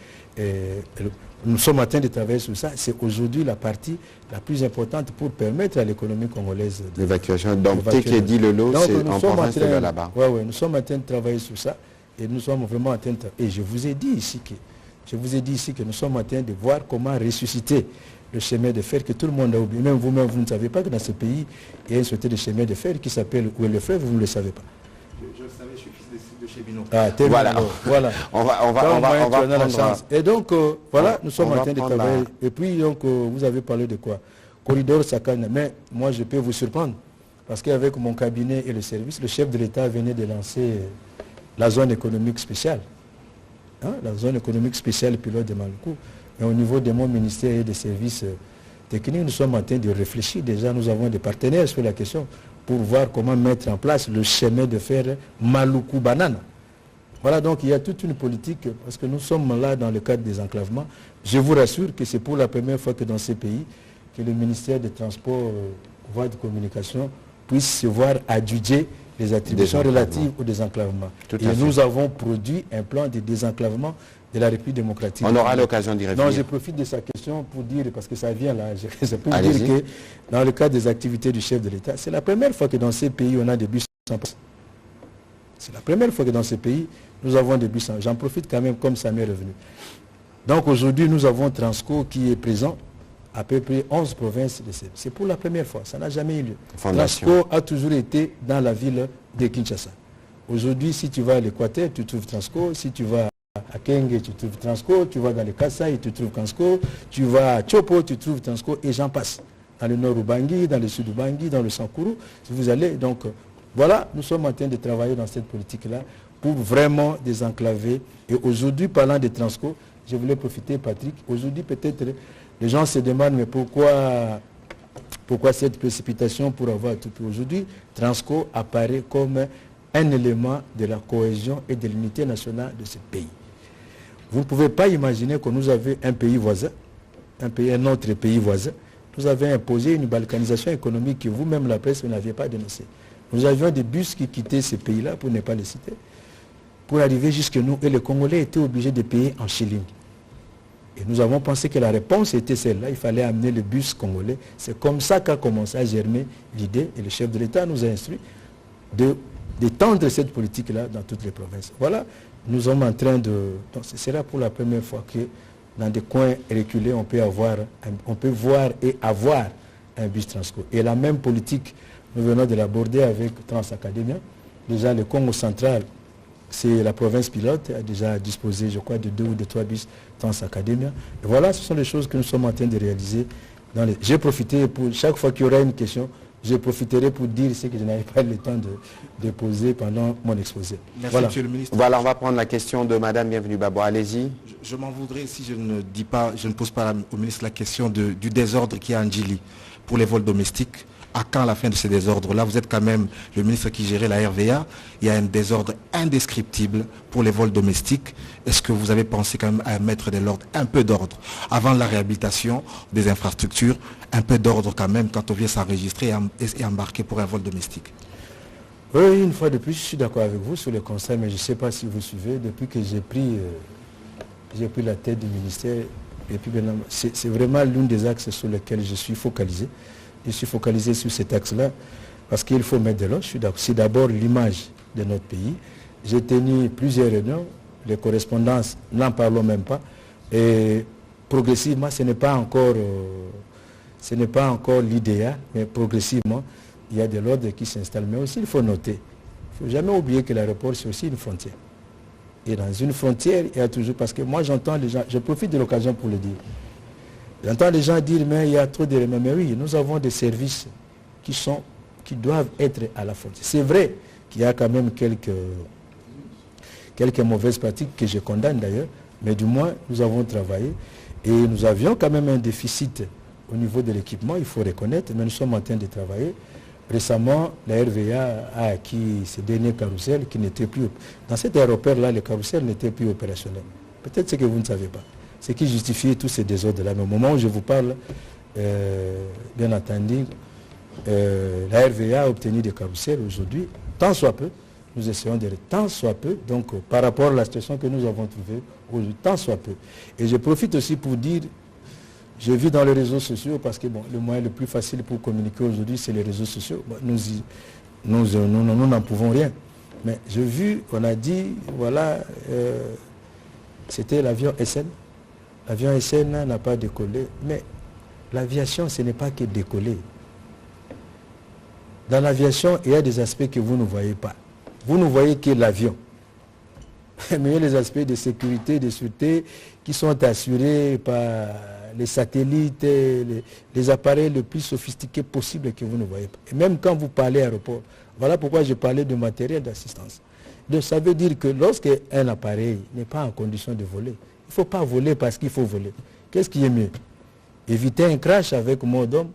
nous sommes en train de travailler sur ça. C'est aujourd'hui la partie la plus importante pour permettre à l'économie congolaise l'évacuation. Donc Teke et Dilolo, c'est en province de là-bas. Oui, nous sommes en train de travailler sur ça et nous sommes vraiment en train de travailler. Et je vous ai dit ici que nous sommes en train de voir comment ressusciter le chemin de fer que tout le monde a oublié. Même vous-même, vous ne savez pas que dans ce pays, il y a une société de chemin de fer qui s'appelle Où est le fleuve, vous ne le savez pas. Je le savais, je suis fils de chez Bino. Ah, voilà. On va prendre... Et donc, voilà, nous sommes en train de travailler. Et puis, donc, vous avez parlé de quoi? Corridor Sakane. Mais moi, je peux vous surprendre. Parce qu'avec mon cabinet et le service, le chef de l'État venait de lancer la zone économique spéciale. La zone économique spéciale pilote de Maluku. Mais au niveau de mon ministère et des services techniques, nous sommes en train de réfléchir. Déjà, nous avons des partenaires sur la question pour voir comment mettre en place le chemin de fer Maluku-Banana. Voilà, donc il y a toute une politique, parce que nous sommes là dans le cadre des enclavements. Je vous rassure que c'est pour la première fois que dans ces pays, que le ministère des Transports, voies de communication, puisse se voir adjuger les attributions relatives au désenclavement. Et nous avons produit un plan de désenclavement de la République démocratique. On aura l'occasion d'y revenir. Non, je profite de sa question pour dire, parce que ça vient là, c'est pour dire que dans le cadre des activités du chef de l'État, c'est la première fois que dans ces pays, on a des bus sans passe. C'est la première fois que dans ces pays, nous avons des bus sans. J'en profite quand même comme ça m'est revenu. Donc aujourd'hui, nous avons Transco qui est présent à peu près 11 provinces de C'est pour la première fois, ça n'a jamais eu lieu. Transco a toujours été dans la ville de Kinshasa. Aujourd'hui, si tu vas à l'Équateur, tu trouves Transco. Si tu vas à Kenge, tu trouves Transco. Tu vas dans le Kasaï, tu trouves Transco. Tu vas à Chopo, tu trouves Transco. Et j'en passe. Dans le nord Ubangi, dans le sud Ubangi, dans le Sankuru. Si vous allez, donc, voilà, nous sommes en train de travailler dans cette politique-là pour vraiment désenclaver. Et aujourd'hui, parlant de Transco, je voulais profiter, Patrick. Aujourd'hui, peut-être, les gens se demandent, mais pourquoi cette précipitation pour avoir tout? Aujourd'hui, Transco apparaît comme un élément de la cohésion et de l'unité nationale de ce pays. Vous ne pouvez pas imaginer que nous avions un pays voisin, un autre pays voisin, nous avions imposé une balkanisation économique que vous-même, la presse, vous n'aviez pas dénoncée. Nous avions des bus qui quittaient ces pays-là, pour ne pas les citer, pour arriver jusque nous, et les Congolais étaient obligés de payer en shilling. Et nous avons pensé que la réponse était celle-là, il fallait amener le bus congolais. C'est comme ça qu'a commencé à germer l'idée, et le chef de l'État nous a instruit d'étendre cette politique-là dans toutes les provinces. Voilà, nous sommes en train de... Donc ce sera pour la première fois que dans des coins reculés, on peut voir et avoir un bus Transco. Et la même politique, nous venons de l'aborder avec Transacadémia. Déjà, le Congo central, c'est la province pilote, a déjà disposé, je crois, de 2 ou de 3 bus Transacadémia. Et voilà, ce sont les choses que nous sommes en train de réaliser. J'ai profité, pour chaque fois qu'il y aura une question, je profiterai pour dire ce que je n'avais pas le temps de poser pendant mon exposé. Merci, voilà. Monsieur le ministre. Voilà, on va prendre la question de Madame Bienvenue Babois. Allez-y. Je m'en voudrais si je ne pose pas au ministre la question du désordre qui est à Ndjili pour les vols domestiques. À quand la fin de ces désordres-là? Vous êtes quand même le ministre qui gérait la RVA. Il y a un désordre indescriptible pour les vols domestiques. Est-ce que vous avez pensé quand même à mettre de l'ordre, un peu d'ordre, avant la réhabilitation des infrastructures, un peu d'ordre quand même quand on vient s'enregistrer et embarquer pour un vol domestique? Oui, une fois de plus, je suis d'accord avec vous sur le conseil, mais je ne sais pas si vous suivez, depuis que j'ai pris la tête du ministère, c'est vraiment l'un des axes sur lesquels je suis focalisé. Je suis focalisé sur cet axe-là parce qu'il faut mettre de l'ordre. C'est d'abord l'image de notre pays. J'ai tenu plusieurs réunions, les correspondances, n'en parlons même pas. Et progressivement, ce n'est pas encore l'idéal, mais progressivement, il y a de l'ordre qui s'installe. Mais aussi, il faut noter, il ne faut jamais oublier que l'aéroport, c'est aussi une frontière. Et dans une frontière, il y a toujours... Parce que moi, j'entends les gens, je profite de l'occasion pour le dire. J'entends les gens dire, mais il y a trop d'éléments. Mais oui, nous avons des services qui doivent être à la frontière. C'est vrai qu'il y a quand même quelques mauvaises pratiques que je condamne d'ailleurs, mais du moins, nous avons travaillé et nous avions quand même un déficit au niveau de l'équipement, il faut reconnaître, mais nous sommes en train de travailler. Récemment, la RVA a acquis ces derniers carrousels qui n'étaient plus... Dans cet aéroport-là, les carrousels n'étaient plus opérationnels. Peut-être ce que vous ne savez pas. Ce qui justifie tous ces désordres-là. Mais au moment où je vous parle, bien entendu, la RVA a obtenu des carrousels aujourd'hui, tant soit peu. Nous essayons de... Tant soit peu, donc par rapport à la situation que nous avons trouvée aujourd'hui, tant soit peu. Et je profite aussi pour dire, je vis dans les réseaux sociaux parce que bon, le moyen le plus facile pour communiquer aujourd'hui, c'est les réseaux sociaux. Bon, nous n'en pouvons rien. Mais j'ai vu, on a dit, voilà, c'était l'avion SN. L'avion SN n'a pas décollé, mais l'aviation, ce n'est pas que décoller. Dans l'aviation, il y a des aspects que vous ne voyez pas. Vous ne voyez que l'avion. Mais il y a les aspects de sécurité, de sûreté qui sont assurés par les satellites, les appareils les plus sophistiqués possibles que vous ne voyez pas. Et même quand vous parlez aéroport, voilà pourquoi je parlais de matériel d'assistance. Donc ça veut dire que lorsqu'un appareil n'est pas en condition de voler, il ne faut pas voler parce qu'il faut voler. Qu'est-ce qui est mieux? Éviter un crash avec moins d'hommes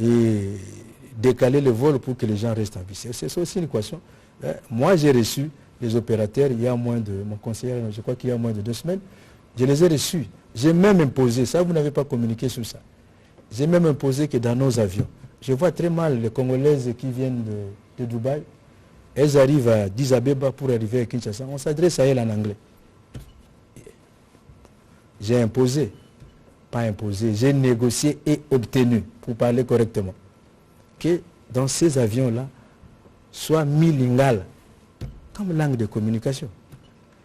et décaler le vol pour que les gens restent en vie. C'est aussi une équation. Moi, j'ai reçu les opérateurs il y a moins de... Mon conseiller, je crois qu'il y a moins de 2 semaines. Je les ai reçus. J'ai même imposé, ça vous n'avez pas communiqué sur ça. J'ai même imposé que dans nos avions, je vois très mal les Congolaises qui viennent de Dubaï. Elles arrivent à Addis Abeba pour arriver à Kinshasa. On s'adresse à elles en anglais. J'ai imposé, pas imposé, j'ai négocié et obtenu, pour parler correctement, que dans ces avions-là, soit mis lingala comme langue de communication.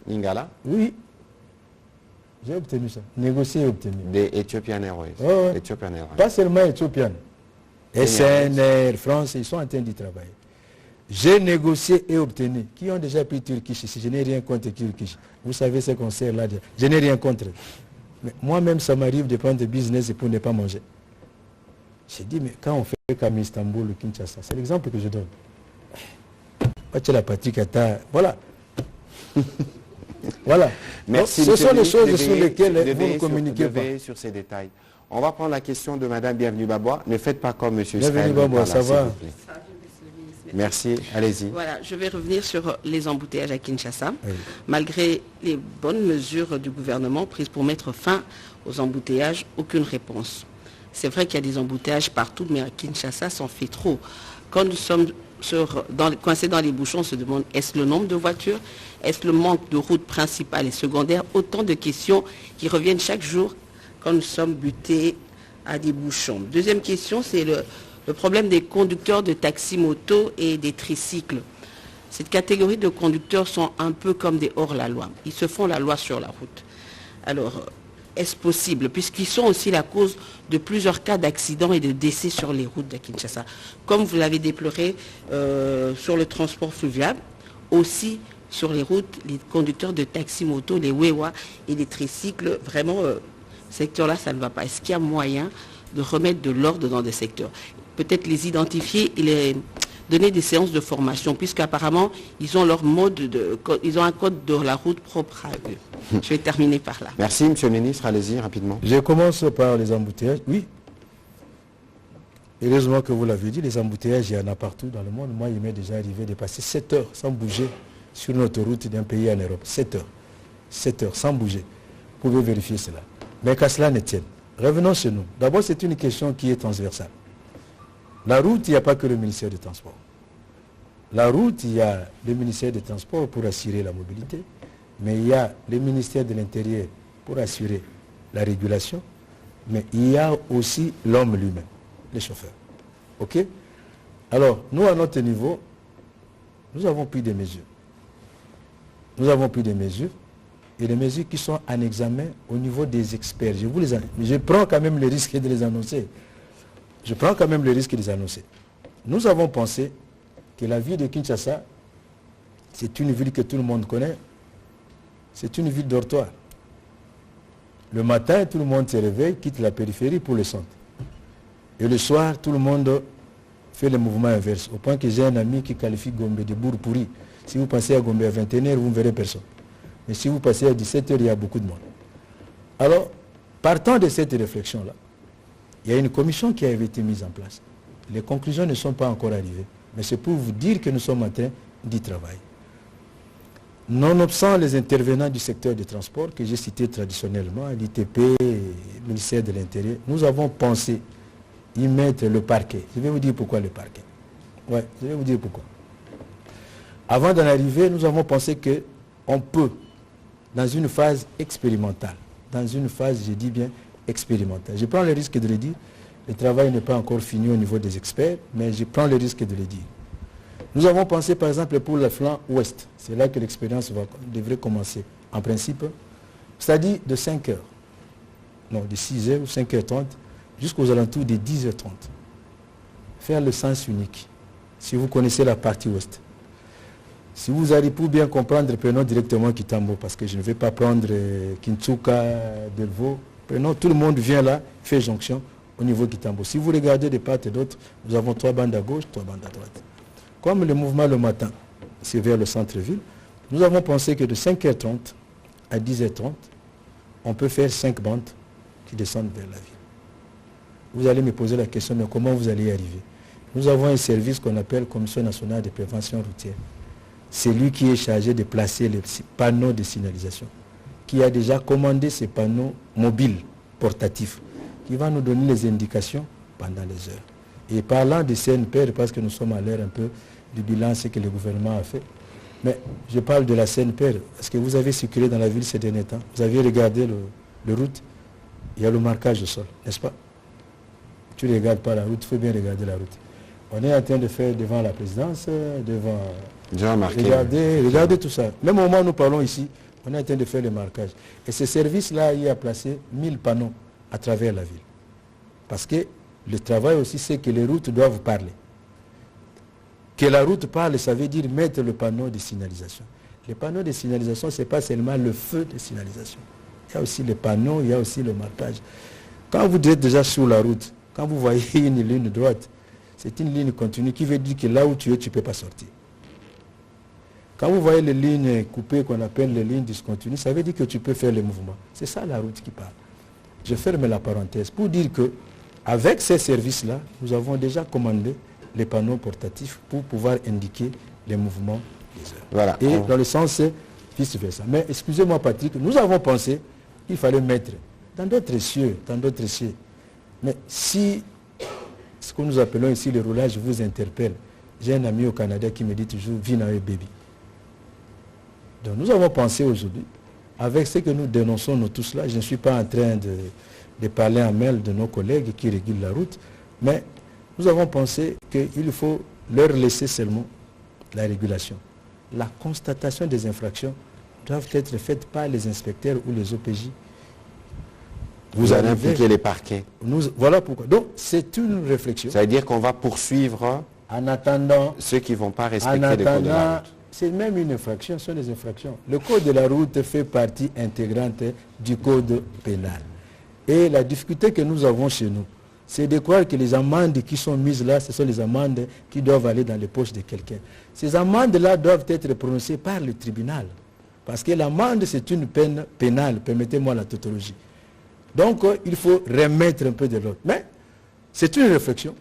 Lingala? Oui. J'ai obtenu ça. Négocié et obtenu. Des Ethiopian Airways. Oh, ouais. Ethiopian Airways. Pas seulement Ethiopian. SNR, France, ils sont en train d'y travailler. J'ai négocié et obtenu. Qui ont déjà pris Turkish ici? Je n'ai rien contre Turkish. Vous savez ce qu'on sert là. Je n'ai rien contre. Mais moi-même, ça m'arrive de prendre des business pour ne pas manger. J'ai dit, mais quand on fait comme Istanbul ou Kinshasa, c'est l'exemple que je donne. La patrie Qatar, voilà. Voilà. Merci. Donc, ce sont les choses sur lesquelles vous ne communiquez pas. Sur ces détails. On va prendre la question de Madame Bienvenue Babois. Ne faites pas comme Monsieur Bienvenue Babois, ça va? Merci, allez-y. Voilà, je vais revenir sur les embouteillages à Kinshasa. Oui. Malgré les bonnes mesures du gouvernement prises pour mettre fin aux embouteillages, aucune réponse. C'est vrai qu'il y a des embouteillages partout, mais à Kinshasa, ça en fait trop. Quand nous sommes coincés dans les bouchons, on se demande, est-ce le nombre de voitures? Est-ce le manque de routes principales et secondaires? Autant de questions qui reviennent chaque jour quand nous sommes butés à des bouchons. Deuxième question, c'est le problème des conducteurs de taxi-moto et des tricycles. Cette catégorie de conducteurs sont un peu comme des hors-la-loi. Ils se font la loi sur la route. Alors, est-ce possible, puisqu'ils sont aussi la cause de plusieurs cas d'accidents et de décès sur les routes de Kinshasa, comme vous l'avez déploré sur le transport fluvial, aussi sur les routes, les conducteurs de taxi-moto, les wewa et les tricycles, vraiment, ce secteur-là, ça ne va pas. Est-ce qu'il y a moyen de remettre de l'ordre dans des secteurs? Peut-être les identifier et les donner des séances de formation, puisqu'apparemment, ils ont leur ils ont un code de la route propre à eux. Je vais terminer par là. Merci, monsieur le ministre, allez-y rapidement. Je commence par les embouteillages. Oui. Heureusement que vous l'avez dit, les embouteillages, il y en a partout dans le monde. Moi, il m'est déjà arrivé de passer 7 heures sans bouger sur une autoroute d'un pays en Europe. 7 heures. 7 heures sans bouger. Vous pouvez vérifier cela. Mais qu'à cela ne tienne. Revenons chez nous. D'abord, c'est une question qui est transversale. La route, il n'y a pas que le ministère des Transports. La route, il y a le ministère des Transports pour assurer la mobilité, mais il y a le ministère de l'Intérieur pour assurer la régulation, mais il y a aussi l'homme lui-même, les chauffeurs. OK? Alors, nous, à notre niveau, nous avons pris des mesures. Nous avons pris des mesures, et des mesures qui sont en examen au niveau des experts. Je prends quand même le risque de les annoncer. Je prends quand même le risque de les annoncer. Nous avons pensé que la ville de Kinshasa, c'est une ville que tout le monde connaît. C'est une ville dortoir. Le matin, tout le monde se réveille, quitte la périphérie pour le centre. Et le soir, tout le monde fait le mouvement inverse. Au point que j'ai un ami qui qualifie Gombe de bourg pourri. Si vous passez à Gombe à 21h, vous ne verrez personne. Mais si vous passez à 17h, il y a beaucoup de monde. Alors, partant de cette réflexion-là, il y a une commission qui avait été mise en place. Les conclusions ne sont pas encore arrivées. Mais c'est pour vous dire que nous sommes en train d'y travailler. Nonobstant les intervenants du secteur du transport que j'ai cités traditionnellement, l'ITP, le ministère de l'Intérieur, nous avons pensé y mettre le parquet. Je vais vous dire pourquoi le parquet. Ouais, je vais vous dire pourquoi. Avant d'en arriver, nous avons pensé qu'on peut, dans une phase expérimentale, dans une phase, je dis bien, expérimentale. Je prends le risque de le dire. Le travail n'est pas encore fini au niveau des experts, mais je prends le risque de le dire. Nous avons pensé par exemple pour le flanc ouest. C'est là que l'expérience devrait commencer. En principe, c'est-à-dire de 5h, non, de 6h ou 5h30 jusqu'aux alentours de 10h30. Faire le sens unique, si vous connaissez la partie ouest. Si vous allez pour bien comprendre, prenons directement Kitambo, parce que je ne vais pas prendre Kintsuka, Delvaux. Prenons, tout le monde vient là, fait jonction au niveau de Kitambo. Si vous regardez de part et d'autre, nous avons 3 bandes à gauche, 3 bandes à droite. Comme le mouvement le matin, c'est vers le centre-ville, nous avons pensé que de 5h30 à 10h30, on peut faire 5 bandes qui descendent vers la ville. Vous allez me poser la question, mais comment vous allez y arriver? Nous avons un service qu'on appelle Commission nationale de prévention routière. C'est lui qui est chargé de placer les panneaux de signalisation, qui a déjà commandé ces panneaux mobiles, portatifs, qui va nous donner les indications pendant les heures. Et parlant de CNPR, parce que nous sommes à l'heure un peu du bilan, ce que le gouvernement a fait, mais je parle de la CNPR, parce que vous avez circulé dans la ville ces derniers temps, vous avez regardé le route, il y a le marquage au sol, n'est-ce pas? Tu ne regardes pas la route, il faut bien regarder la route. On est en train de faire devant la présidence, devant... Regardez tout ça. Même au moment où nous parlons ici, on est en train de faire le marquage. Et ce service-là, il a placé 1000 panneaux à travers la ville. Parce que le travail aussi, c'est que les routes doivent parler. Que la route parle, ça veut dire mettre le panneau de signalisation. Les panneaux de signalisation, ce n'est pas seulement le feu de signalisation. Il y a aussi les panneaux, il y a aussi le marquage. Quand vous êtes déjà sur la route, quand vous voyez une ligne droite, c'est une ligne continue qui veut dire que là où tu es, tu ne peux pas sortir. Quand vous voyez les lignes coupées qu'on appelle les lignes discontinues, ça veut dire que tu peux faire le mouvement. C'est ça la route qui parle. Je ferme la parenthèse pour dire que avec ces services-là, nous avons déjà commandé les panneaux portatifs pour pouvoir indiquer les mouvements des heures. Voilà. Et dans le sens vice-versa. Mais excusez-moi Patrick, nous avons pensé qu'il fallait mettre dans d'autres cieux, Mais si ce que nous appelons ici le roulage vous interpelle, j'ai un ami au Canada qui me dit toujours « Vinawe baby ». Donc nous avons pensé aujourd'hui, avec ce que nous dénonçons nous tous là, je ne suis pas en train de parler en mail de nos collègues qui régulent la route, mais nous avons pensé qu'il faut leur laisser seulement la régulation. La constatation des infractions doivent être faites par les inspecteurs ou les OPJ. Vous allez impliquer les parquets. Voilà pourquoi. Donc c'est une réflexion. Ça veut dire qu'on va poursuivre en attendant, ceux qui ne vont pas respecter les codes de la route. C'est même une infraction, ce sont des infractions. Le code de la route fait partie intégrante du code pénal. Et la difficulté que nous avons chez nous, c'est de croire que les amendes qui sont mises là, ce sont les amendes qui doivent aller dans les poches de quelqu'un. Ces amendes-là doivent être prononcées par le tribunal. Parce que l'amende, c'est une peine pénale, permettez-moi la tautologie. Donc, il faut remettre un peu de l'ordre. Mais c'est une réflexion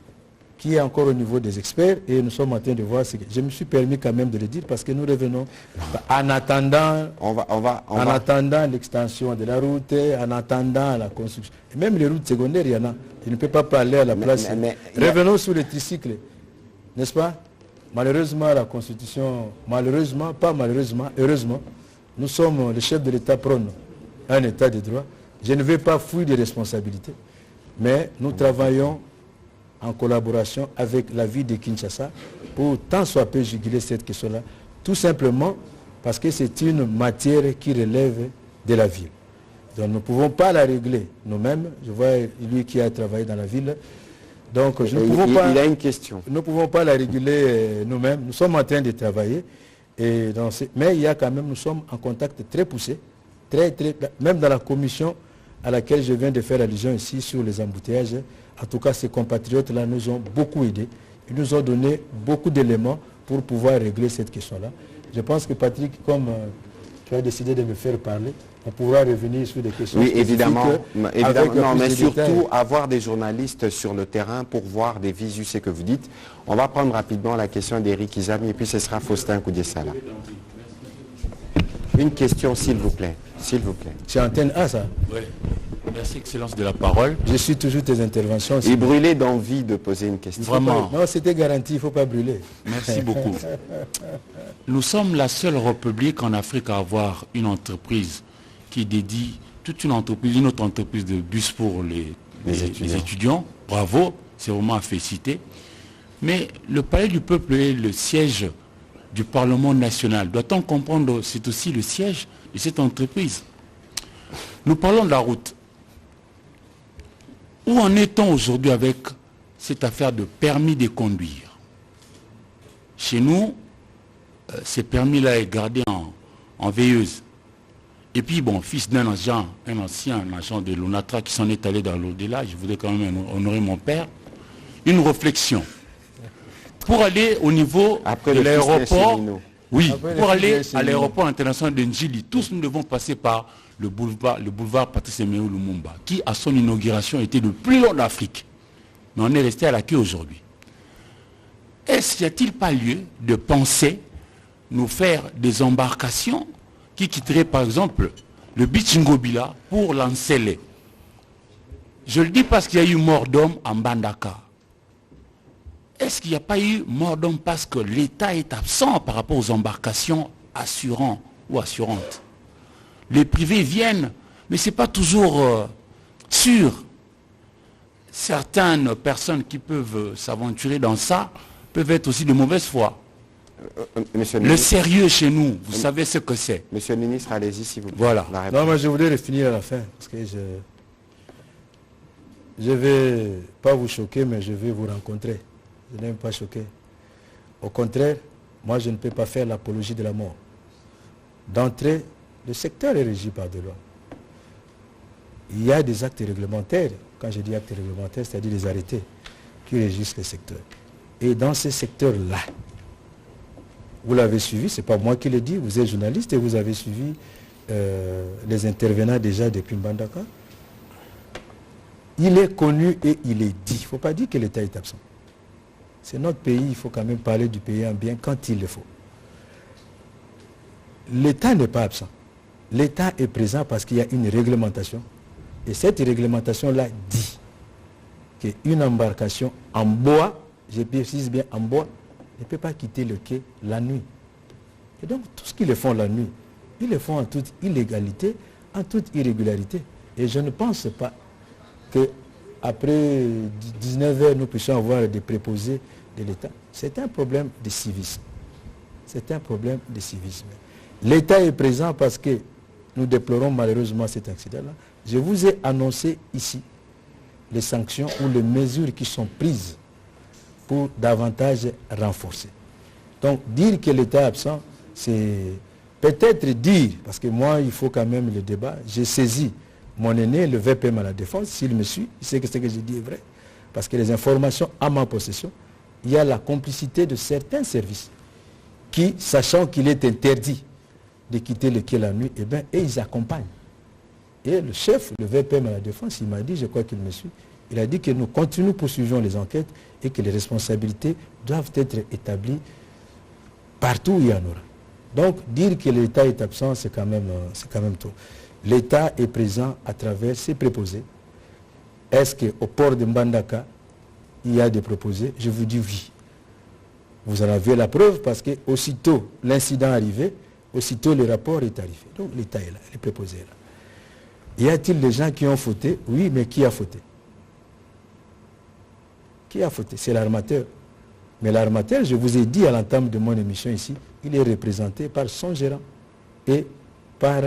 qui est encore au niveau des experts et nous sommes en train de voir ce que... Je me suis permis quand même de le dire parce que nous revenons en attendant, attendant l'extension de la route, en attendant la construction. Et même les routes secondaires, il y en a. Je ne peux pas parler à la place. Revenons sur le tricycle, n'est-ce pas? Malheureusement, la Constitution, malheureusement, pas malheureusement, heureusement, nous sommes, le chef de l'État prône un État de droit. Je ne vais pas fuir des responsabilités, mais nous travaillons en collaboration avec la ville de Kinshasa pour tant soit peu juguler cette question-là, tout simplement parce que c'est une matière qui relève de la ville. Donc nous ne pouvons pas la régler nous-mêmes. Je vois lui qui a travaillé dans la ville. Donc il a une question. Nous ne pouvons pas la réguler nous-mêmes. Nous sommes en train de travailler. Mais il y a quand même, nous sommes en contact très poussé, même dans la commission à laquelle je viens de faire allusion ici sur les embouteillages. En tout cas, ces compatriotes-là nous ont beaucoup aidés. Ils nous ont donné beaucoup d'éléments pour pouvoir régler cette question-là. Je pense que Patrick, comme tu as décidé de me faire parler, on pourra revenir sur des questions. Oui, évidemment. Non, mais surtout avoir des journalistes sur le terrain pour voir des visus ce que vous dites. On va prendre rapidement la question d'Éric Izami et puis ce sera Faustin Koudessala. Une question, s'il vous plaît. S'il vous plaît. C'est antenne A, ça? Oui. Merci, Excellence de la parole. Je suis toujours tes interventions. Il brûlait d'envie de poser une question. Vraiment. Non, c'était garanti, il ne faut pas brûler. Merci beaucoup. Nous sommes la seule république en Afrique à avoir une entreprise qui dédie toute une autre entreprise de bus pour les étudiants. Bravo, c'est vraiment à féliciter. Mais le palais du peuple est le siège du Parlement national. Doit-on comprendre, c'est aussi le siège de cette entreprise. Nous parlons de la route. Où en est-on aujourd'hui avec cette affaire de permis de conduire? Chez nous, ces permis-là est gardé en veilleuse. Et puis, bon, fils d'un ancien agent de l'ONATRA qui s'en est allé dans l'au-delà, je voudrais quand même honorer mon père, une réflexion. Pour aller au niveau de l'aéroport, oui, pour aller à l'aéroport international de Njili, tous nous devons passer par le boulevard Patrice Emery Lumumba, qui à son inauguration était le plus long d'Afrique. Mais on est resté à la queue aujourd'hui. Est-ce qu'il n'y a-t-il pas lieu de penser nous faire des embarcations qui quitteraient par exemple le Bichingobila pour l'Ansele? Je le dis parce qu'il y a eu mort d'homme en Bandaka. Est-ce qu'il n'y a pas eu mort d'homme parce que l'État est absent par rapport aux embarcations assurantes? Les privés viennent, mais ce n'est pas toujours sûr. Certaines personnes qui peuvent s'aventurer dans ça peuvent être aussi de mauvaise foi. Le sérieux chez nous, vous savez ce que c'est. Monsieur le ministre, allez-y si vous plaît. Voilà. Non, mais je voulais le finir à la fin, parce que je ne vais pas vous choquer, mais je vais vous rencontrer. Je n'aime pas choquer. Au contraire, moi je ne peux pas faire l'apologie de la mort. D'entrée, le secteur est régi par des lois. Il y a des actes réglementaires. Quand je dis actes réglementaires, c'est-à-dire des arrêtés qui régissent le secteur. Et dans ces secteurs-là, vous l'avez suivi, ce n'est pas moi qui le dis, vous êtes journaliste et vous avez suivi les intervenants déjà depuis Mbandaka. Il est connu et il est dit. Il ne faut pas dire que l'État est absent. C'est notre pays, il faut quand même parler du pays en bien quand il le faut. L'État n'est pas absent. L'État est présent parce qu'il y a une réglementation. Et cette réglementation-là dit qu'une embarcation en bois, je précise bien en bois, ne peut pas quitter le quai la nuit. Et donc, tout ce qu'ils le font la nuit, ils le font en toute illégalité, en toute irrégularité. Et je ne pense pas qu'après 19h, nous puissions avoir des préposés de l'État. C'est un problème de civisme. C'est un problème de civisme. L'État est présent parce que nous déplorons malheureusement cet accident-là. Je vous ai annoncé ici les sanctions ou les mesures qui sont prises pour davantage renforcer. Donc, dire que l'État est absent, c'est peut-être dire, parce que moi, il faut quand même le débat, j'ai saisi mon aîné, le VPM à la défense, s'il me suit, il sait que ce que j'ai dit est vrai, parce que les informations à ma possession, il y a la complicité de certains services qui, sachant qu'il est interdit de quitter le quai la nuit, et ils accompagnent. Et le chef, le VPM à la défense, il m'a dit, je crois qu'il me suit, il a dit que nous continuons, poursuivons les enquêtes et que les responsabilités doivent être établies partout où il y en aura. Donc, dire que l'État est absent, c'est quand même trop. L'État est présent à travers ses préposés. Est-ce qu'au port de Mbandaka, il y a des préposés? Je vous dis oui. Vous en avez la preuve parce que aussitôt l'incident arrivé, aussitôt le rapport est arrivé. Donc l'État est là, les préposés est là. Y a-t-il des gens qui ont fauté? Oui, mais qui a fauté? Qui a fauté? C'est l'armateur. Mais l'armateur, je vous ai dit à l'entame de mon émission ici, il est représenté par son gérant et par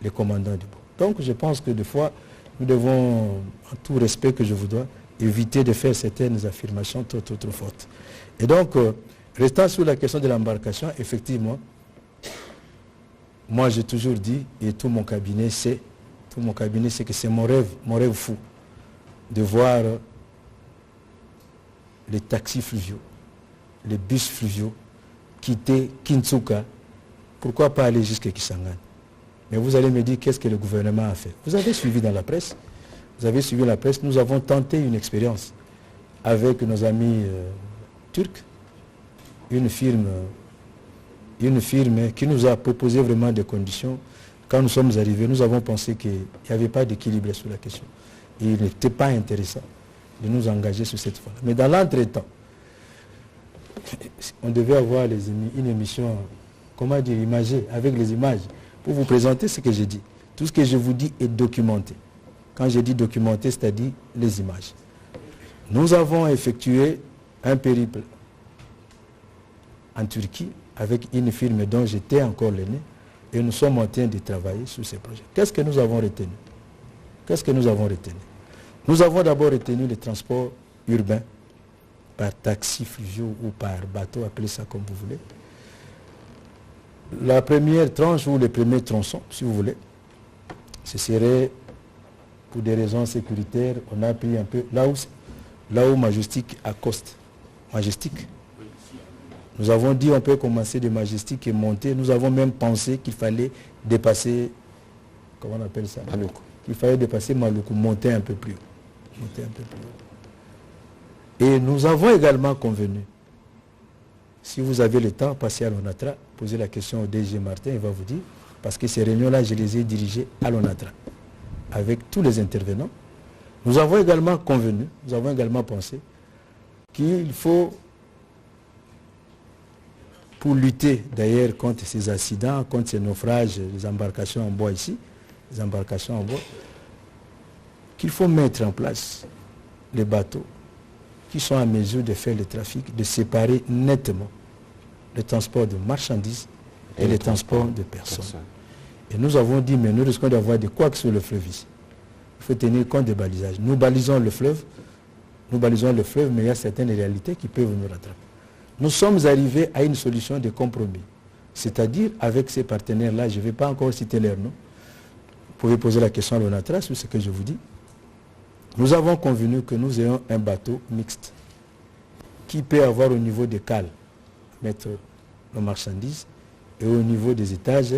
les commandants du port. Donc je pense que des fois, nous devons, en tout respect que je vous dois, éviter de faire certaines affirmations trop fortes. Et donc, restant sur la question de l'embarcation, effectivement, moi j'ai toujours dit, et tout mon cabinet sait que c'est mon rêve fou, de voir les taxis fluviaux, les bus fluviaux quitter Kintsuka, pourquoi pas aller jusqu'à Kisangani? Mais vous allez me dire qu'est-ce que le gouvernement a fait. Vous avez suivi dans la presse, nous avons tenté une expérience avec nos amis turcs, une firme qui nous a proposé vraiment des conditions. Quand nous sommes arrivés, nous avons pensé qu'il n'y avait pas d'équilibre sur la question. Et il n'était pas intéressant de nous engager sur cette fois-là. Mais dans l'entretemps, on devait avoir une émission, comment dire, imagée, avec les images, pour vous présenter ce que j'ai dit. Tout ce que je vous dis est documenté. Quand je dis documenté, c'est-à-dire les images. Nous avons effectué un périple en Turquie avec une firme dont j'étais encore l'aîné et nous sommes en train de travailler sur ces projets. Qu'est-ce que nous avons retenu? Nous avons d'abord retenu les transports urbains par taxi fluviaux ou par bateau, appelez ça comme vous voulez. La première tranche ou le premier tronçon, si vous voulez, ce serait pour des raisons sécuritaires, on a pris un peu là où Majestic accoste. Majestic. Nous avons dit on peut commencer de Majestic et monter. Nous avons même pensé qu'il fallait dépasser, comment on appelle ça? Maluku. Il fallait dépasser Maluku, monter un peu plus haut. Et nous avons également convenu, si vous avez le temps, passez à l'ONATRA, posez la question au DG Martin, il va vous dire, parce que ces réunions-là, je les ai dirigées à l'ONATRA, avec tous les intervenants. Nous avons également convenu, nous avons également pensé qu'il faut, pour lutter d'ailleurs contre ces accidents, contre ces naufrages, les embarcations en bois ici, qu'il faut mettre en place les bateaux qui sont en mesure de faire le trafic, de séparer nettement le transport de marchandises et le transport de personnes. Et nous avons dit, mais nous risquons d'avoir des couacs sur le fleuve ici. Il faut tenir compte des balisages. Nous balisons le fleuve, mais il y a certaines réalités qui peuvent nous rattraper. Nous sommes arrivés à une solution de compromis. C'est-à-dire, avec ces partenaires-là, je ne vais pas encore citer leur nom, vous pouvez poser la question à l'ONATRA sur ce que je vous dis. Nous avons convenu que nous ayons un bateau mixte qui peut avoir au niveau des cales, mettre nos marchandises, et au niveau des étages,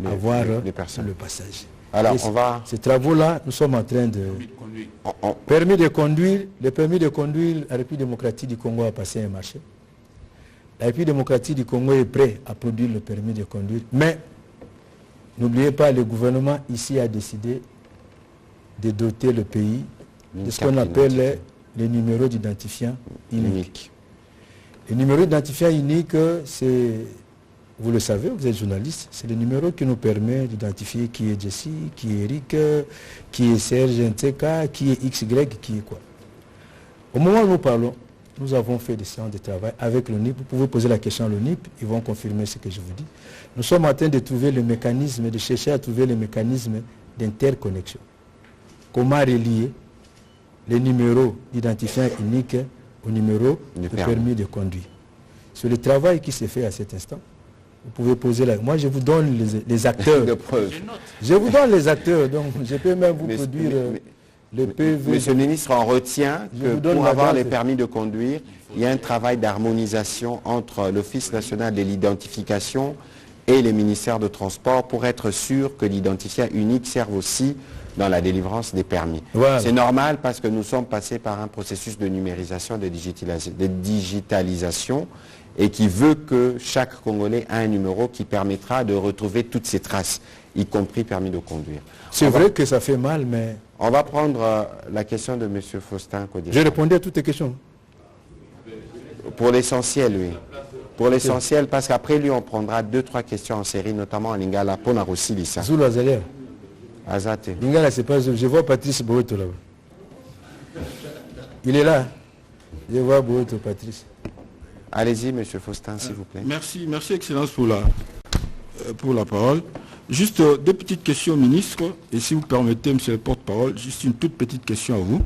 avoir le passage. Alors, Ces travaux-là, nous sommes en train de... Permis de conduire, le permis de conduire, la République démocratique du Congo a passé un marché. La République démocratique du Congo est prête à produire le permis de conduire, mais n'oubliez pas, le gouvernement ici a décidé de doter le pays de ce qu'on appelle les numéros d'identifiant uniques. Les numéros d'identifiant uniques, c'est, vous le savez, vous êtes journaliste, c'est le numéro qui nous permet d'identifier qui est Jessie, qui est Eric, qui est Serge Nteka, qui est XY, qui est quoi. Au moment où nous parlons, nous avons fait des séances de travail avec le NIP. Vous pouvez poser la question à l'ONIP, ils vont confirmer ce que je vous dis. Nous sommes en train de trouver le mécanisme, de chercher à trouver le mécanisme d'interconnexion. Comment relier les numéros d'identifiant unique au numéro de permis de conduire. C'est le travail qui s'est fait à cet instant. Vous pouvez poser la... Moi, je vous donne les acteurs. Je vous donne les acteurs, donc je peux même vous produire le PV. Monsieur le ministre, on retient que pour avoir les permis de conduire, il y a un travail d'harmonisation entre l'Office national de l'identification et les ministères de transport pour être sûr que l'identifiant unique serve aussi dans la délivrance des permis. Voilà. C'est normal parce que nous sommes passés par un processus de numérisation, de digitalisation et qui veut que chaque Congolais ait un numéro qui permettra de retrouver toutes ses traces, y compris permis de conduire. C'est vrai que ça fait mal, mais... On va prendre la question de M. Faustin Kodira. J'ai répondu à toutes tes questions. Pour l'essentiel, oui. Pour l'essentiel, parce qu'après lui, on prendra 2-3 questions en série, notamment en Lingala, pour Narossi Lissa. Zulu Azalia. Azate. Lingala, c'est pas Zulu. Je vois Patrice Boeto là-bas. Il est là. Je vois Boeto, Patrice. Allez-y, M. Faustin, s'il vous plaît. Merci, Excellence, pour la parole. Juste deux petites questions au ministre, et si vous permettez, monsieur le porte-parole, juste une toute petite question à vous.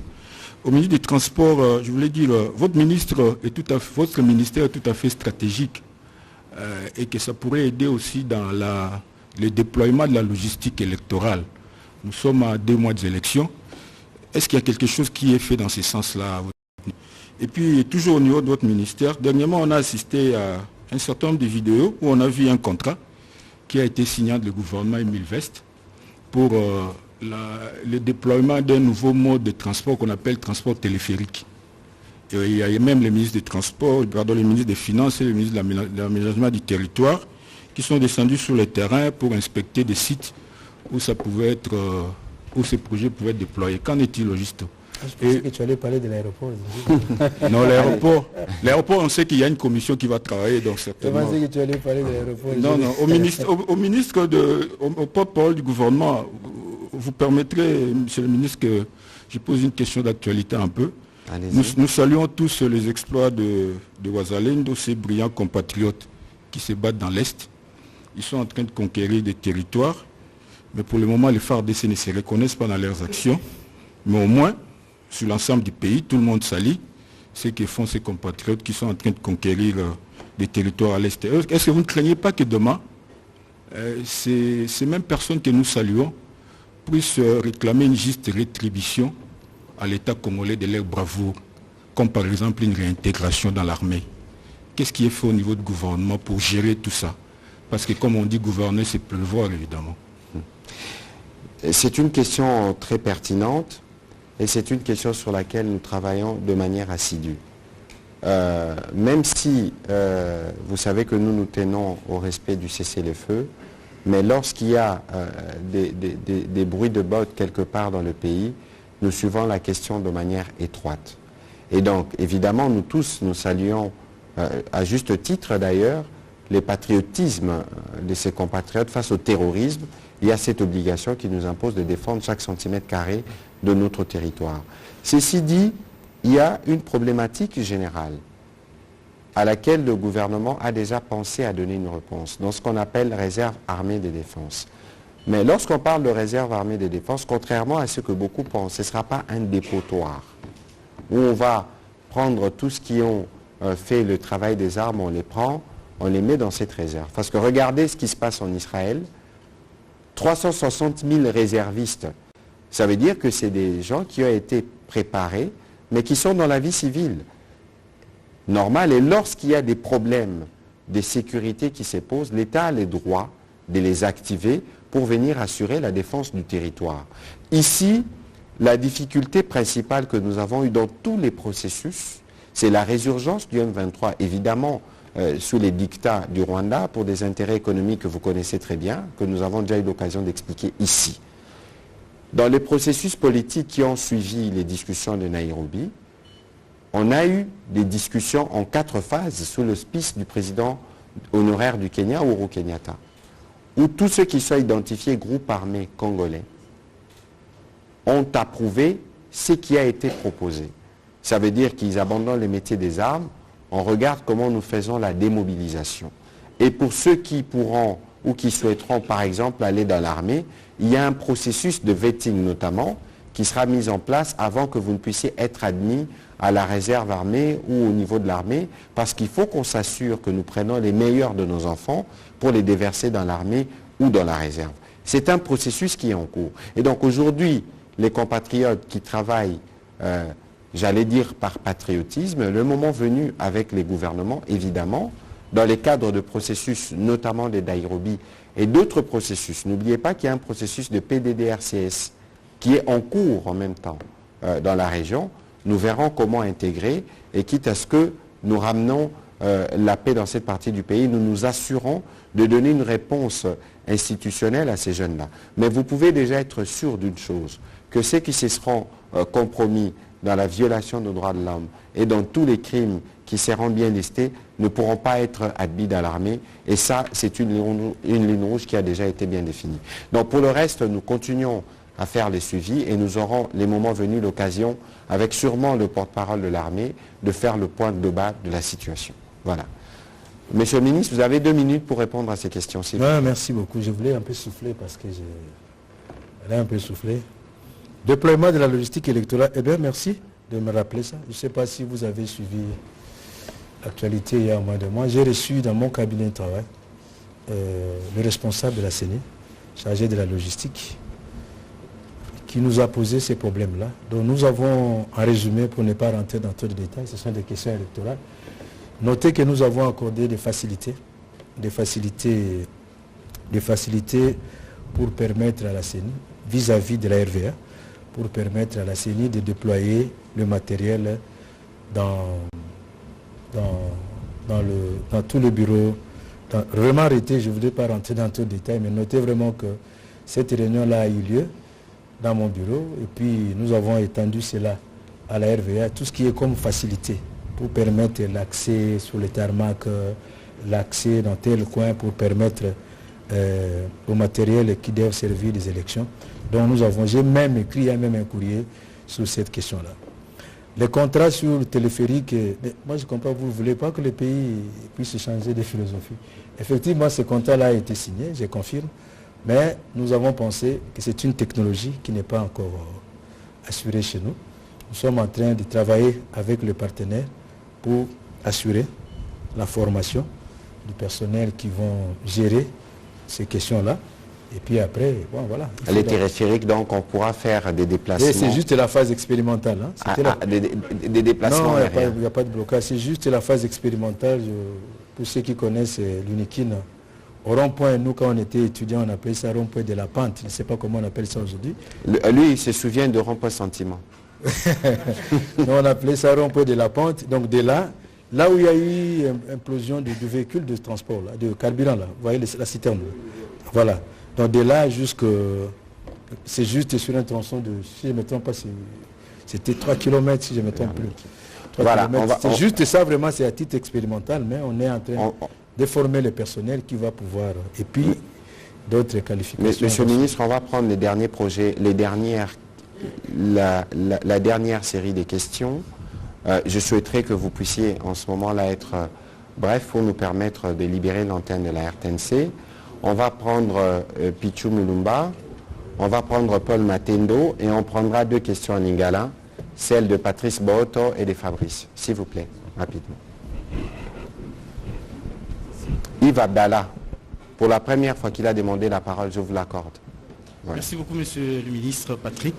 Au ministre des Transports, je voulais dire, votre ministère est tout à fait stratégique et que ça pourrait aider aussi dans le déploiement de la logistique électorale. Nous sommes à 2 mois d'élection. Est-ce qu'il y a quelque chose qui est fait dans ce sens-là? Et puis, toujours au niveau de votre ministère, dernièrement, on a assisté à un certain nombre de vidéos où on a vu un contrat qui a été signé entre le gouvernement et Milvest pour le déploiement d'un nouveau mode de transport qu'on appelle transport téléphérique. Et il y a même les ministres des Transports, les ministres des Finances et les ministres de l'aménagement du territoire qui sont descendus sur le terrain pour inspecter des sites où ça pouvait être, où ces projets pouvaient être déployés. Qu'en est-il au juste? Je pensais que tu allais parler de l'aéroport. Non, l'aéroport, on sait qu'il y a une commission qui va travailler, donc certainement. Je pensais que tu allais parler de l'aéroport. Non, au porte-parole du gouvernement, vous permettrez, monsieur le ministre, que je pose une question d'actualité un peu. Nous saluons tous les exploits de Ouazalendo, ces brillants compatriotes qui se battent dans l'Est. Ils sont en train de conquérir des territoires, mais pour le moment, les FARDC ne se reconnaissent pas dans leurs actions. Mais au moins, sur l'ensemble du pays, tout le monde salue ce que font ces compatriotes qui sont en train de conquérir des territoires à l'Est. Est-ce que vous ne craignez pas que demain, ces mêmes personnes que nous saluons puissent réclamer une juste rétribution à l'État congolais de leur bravoure, comme par exemple une réintégration dans l'armée? Qu'est-ce qui est fait au niveau du gouvernement pour gérer tout ça? Parce que comme on dit, gouverner, c'est pleuvoir, évidemment. C'est une question très pertinente. Et c'est une question sur laquelle nous travaillons de manière assidue. Même si vous savez que nous tenons au respect du cessez-le-feu, mais lorsqu'il y a des bruits de bottes quelque part dans le pays, nous suivons la question de manière étroite. Et donc, évidemment, nous tous, nous saluons, à juste titre d'ailleurs, le patriotisme de ces compatriotes face au terrorisme. Il y a cette obligation qui nous impose de défendre chaque centimètre carré de notre territoire. Ceci dit, il y a une problématique générale à laquelle le gouvernement a déjà pensé à donner une réponse, dans ce qu'on appelle réserve armée de défense. Mais lorsqu'on parle de réserve armée de défense, contrairement à ce que beaucoup pensent, ce ne sera pas un dépotoir où on va prendre tout ce qui ont fait le travail des armes, on les prend, on les met dans cette réserve. Parce que regardez ce qui se passe en Israël, 360 000 réservistes. Ça veut dire que c'est des gens qui ont été préparés, mais qui sont dans la vie civile normale. Et lorsqu'il y a des problèmes de sécurité qui se posent, l'État a le droit de les activer pour venir assurer la défense du territoire. Ici, la difficulté principale que nous avons eue dans tous les processus, c'est la résurgence du M23, évidemment, sous les dictats du Rwanda pour des intérêts économiques que vous connaissez très bien, que nous avons déjà eu l'occasion d'expliquer ici. Dans les processus politiques qui ont suivi les discussions de Nairobi, on a eu des discussions en 4 phases sous l'auspice du président honoraire du Kenya, Uhuru Kenyatta, où tous ceux qui sont identifiés groupes armés congolais ont approuvé ce qui a été proposé. Ça veut dire qu'ils abandonnent les métiers des armes, on regarde comment nous faisons la démobilisation. Et pour ceux qui pourront ou qui souhaiteront par exemple aller dans l'armée, il y a un processus de vetting notamment qui sera mis en place avant que vous ne puissiez être admis à la réserve armée ou au niveau de l'armée, parce qu'il faut qu'on s'assure que nous prenons les meilleurs de nos enfants pour les déverser dans l'armée ou dans la réserve. C'est un processus qui est en cours. Et donc aujourd'hui, les compatriotes qui travaillent, j'allais dire par patriotisme, le moment venu avec les gouvernements, évidemment, dans les cadres de processus, notamment des Nairobi et d'autres processus. N'oubliez pas qu'il y a un processus de PDDRCS qui est en cours en même temps dans la région. Nous verrons comment intégrer et quitte à ce que nous ramenons la paix dans cette partie du pays, nous nous assurons de donner une réponse institutionnelle à ces jeunes-là. Mais vous pouvez déjà être sûr d'une chose, que ceux qui se seront compromis dans la violation des droits de l'homme et dans tous les crimes qui seront bien listés ne pourront pas être admis dans l'armée. Et ça, c'est une ligne rouge qui a déjà été bien définie. Donc pour le reste, nous continuons à faire les suivis et nous aurons, les moments venus, l'occasion, avec sûrement le porte-parole de l'armée, de faire le point global de la situation. Voilà. Monsieur le ministre, vous avez 2 minutes pour répondre à ces questions. Ouais, merci beaucoup. Je voulais un peu souffler parce que j'ai un peu soufflé. Déploiement de la logistique électorale. Eh bien, merci de me rappeler ça. Je ne sais pas si vous avez suivi l'actualité il y a moins de mois. J'ai reçu dans mon cabinet de travail le responsable de la CENI, chargé de la logistique, qui nous a posé ces problèmes-là. Donc nous avons, en résumé, pour ne pas rentrer dans trop de détails, ce sont des questions électorales. Notez que nous avons accordé des facilités pour permettre à la CENI, vis-à-vis de la RVA, pour permettre à la CENI de déployer le matériel dans tous les bureaux. Vraiment arrêté, je ne voudrais pas rentrer dans tout le détail, mais notez vraiment que cette réunion-là a eu lieu dans mon bureau et puis nous avons étendu cela à la RVA, tout ce qui est comme facilité pour permettre l'accès sur les tarmacs, l'accès dans tel coin pour permettre au matériel qui doit servir des élections. Donc j'ai même écrit, il y a même un courrier sur cette question-là. Les contrats sur le téléphérique, moi je comprends, vous ne voulez pas que le pays puisse changer de philosophie. Effectivement, ce contrat-là a été signé, je confirme, mais nous avons pensé que c'est une technologie qui n'est pas encore assurée chez nous. Nous sommes en train de travailler avec le partenaire pour assurer la formation du personnel qui vont gérer ces questions-là. Et puis après, bon voilà. Les téléphériques, donc, on pourra faire des déplacements. C'est juste la phase expérimentale. Hein. Des déplacements. Non, il n'y a pas de blocage. C'est juste la phase expérimentale. Pour ceux qui connaissent l'Unikin, au rond-point, nous, quand on était étudiants, on appelait ça rond-point de la pente. Je ne sais pas comment on appelle ça aujourd'hui. Lui, il se souvient de rond-point sentiment. Donc, on appelait ça rond-point de la pente. Donc, de là où il y a eu une implosion de véhicules de transport, là, de carburant, là, vous voyez la citerne. Là. Voilà. Donc de là jusque, c'est juste sur un tronçon de, si je ne me trompe pas, c'était 3 km si je ne me trompe plus. Voilà, c'est juste ça vraiment, c'est à titre expérimental, mais on est en train de former le personnel qui va pouvoir, et puis d'autres qualifications. Monsieur le ministre, on va prendre les derniers projets, la dernière série des questions. Je souhaiterais que vous puissiez en ce moment-là être bref pour nous permettre de libérer l'antenne de la RTNC. On va prendre Pichou Mulumba, on va prendre Paul Matendo et on prendra 2 questions en lingala, celle de Patrice Boto et de Fabrice. S'il vous plaît, rapidement. Yves Abdallah, pour la première fois qu'il a demandé la parole, je vous l'accorde. Voilà. Merci beaucoup, monsieur le ministre Patrick.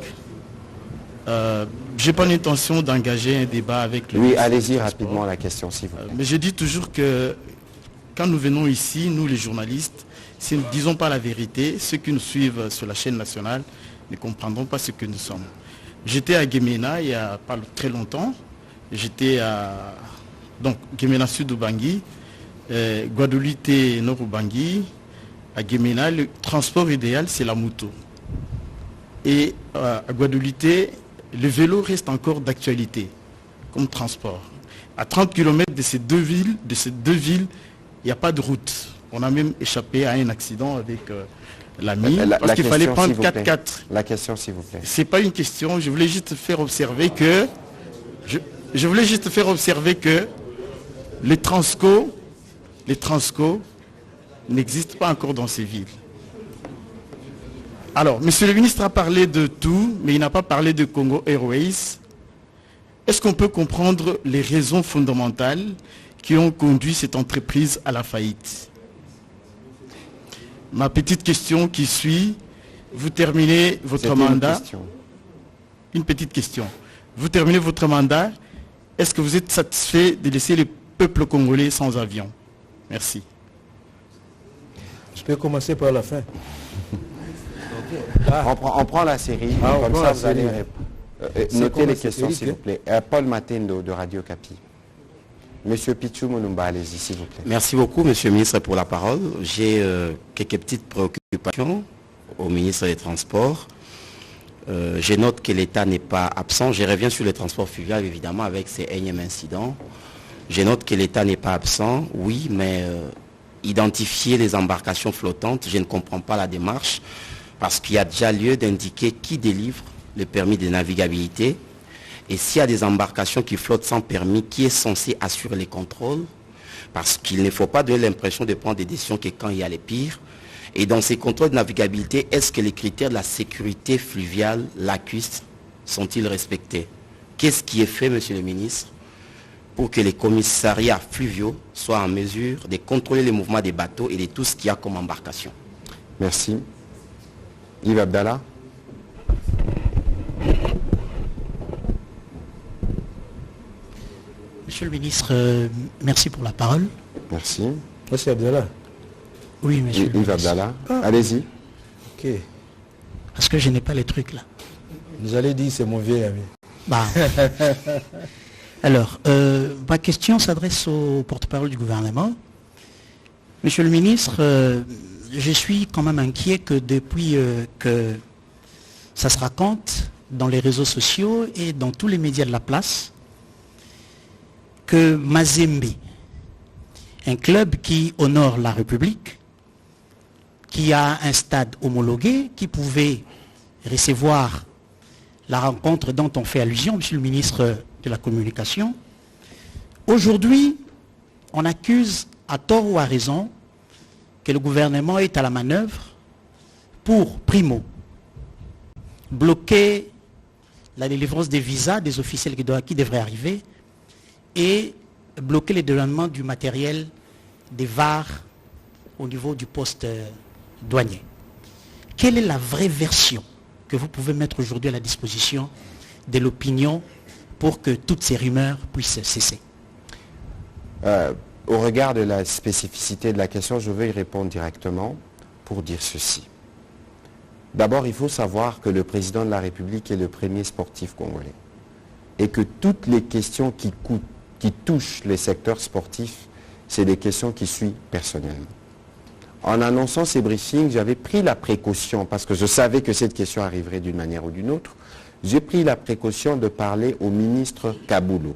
Je n'ai pas l'intention d'engager un débat avec le ministre. Oui, allez-y rapidement la question, s'il vous plaît. Mais je dis toujours que quand nous venons ici, nous les journalistes, si nous ne disons pas la vérité, ceux qui nous suivent sur la chaîne nationale ne comprendront pas ce que nous sommes. J'étais à Guémena il n'y a pas très longtemps. J'étais à Guémena Sud Ubangui, Guadeloupe Nord Ubangui. À Guémena, le transport idéal, c'est la moto. Et à Guadeloupe, le vélo reste encore d'actualité comme transport. À 30 km de ces deux villes, il n'y a pas de route. On a même échappé à un accident avec l'ami parce qu'il fallait prendre 4x4. La question, s'il vous plaît. C'est pas une question, je voulais juste faire observer que les Transco n'existent pas encore dans ces villes. Alors, monsieur le ministre a parlé de tout, mais il n'a pas parlé de Congo Airways. Est-ce qu'on peut comprendre les raisons fondamentales qui ont conduit cette entreprise à la faillite? Ma petite question qui suit, vous terminez votre mandat. Une petite question. Vous terminez votre mandat. Est-ce que vous êtes satisfait de laisser le peuple congolais sans avion? Merci. Je peux commencer par la fin. On prend la série, comme ça vous allez noter les questions, s'il vous plaît. Paul Matendo de Radio Capi. Monsieur Pichou Mounumba, allez-y, s'il vous plaît. Merci beaucoup, monsieur le ministre, pour la parole. J'ai quelques petites préoccupations au ministre des Transports. Je note que l'État n'est pas absent. Je reviens sur le transport fluvial, évidemment, avec ces énièmes incidents. Je note que l'État n'est pas absent, oui, mais identifier les embarcations flottantes, je ne comprends pas la démarche, parce qu'il y a déjà lieu d'indiquer qui délivre le permis de navigabilité. Et s'il y a des embarcations qui flottent sans permis, qui est censé assurer les contrôles? Parce qu'il ne faut pas donner l'impression de prendre des décisions que quand il y a les pires. Et dans ces contrôles de navigabilité, est-ce que les critères de la sécurité fluviale, lacustre, sont-ils respectés? Qu'est-ce qui est fait, monsieur le ministre, pour que les commissariats fluviaux soient en mesure de contrôler les mouvements des bateaux et de tout ce qu'il y a comme embarcation? Merci. Yves Abdallah. Monsieur le ministre, merci pour la parole. Merci. Monsieur Abdallah. Oui, monsieur. Yves Abdallah. Allez-y. Ok. Parce que je n'ai pas les trucs là. Vous allez dire c'est mon vieil ami. Bah. Alors, ma question s'adresse au porte-parole du gouvernement. Monsieur le ministre, je suis quand même inquiet que depuis que ça se raconte dans les réseaux sociaux et dans tous les médias de la place, que Mazembe, un club qui honore la République, qui a un stade homologué, qui pouvait recevoir la rencontre dont on fait allusion, monsieur le ministre de la Communication, aujourd'hui, on accuse à tort ou à raison que le gouvernement est à la manœuvre pour, primo, bloquer la délivrance des visas des officiels qui devraient arriver et bloquer les déroulements du matériel des VAR au niveau du poste douanier. Quelle est la vraie version que vous pouvez mettre aujourd'hui à la disposition de l'opinion pour que toutes ces rumeurs puissent cesser? Au regard de la spécificité de la question, je vais y répondre directement pour dire ceci. D'abord, il faut savoir que le président de la République est le premier sportif congolais et que toutes les questions qui touchent les secteurs sportifs, c'est des questions qui suivent personnellement. En annonçant ces briefings, j'avais pris la précaution, parce que je savais que cette question arriverait d'une manière ou d'une autre, j'ai pris la précaution de parler au ministre Kaboulou,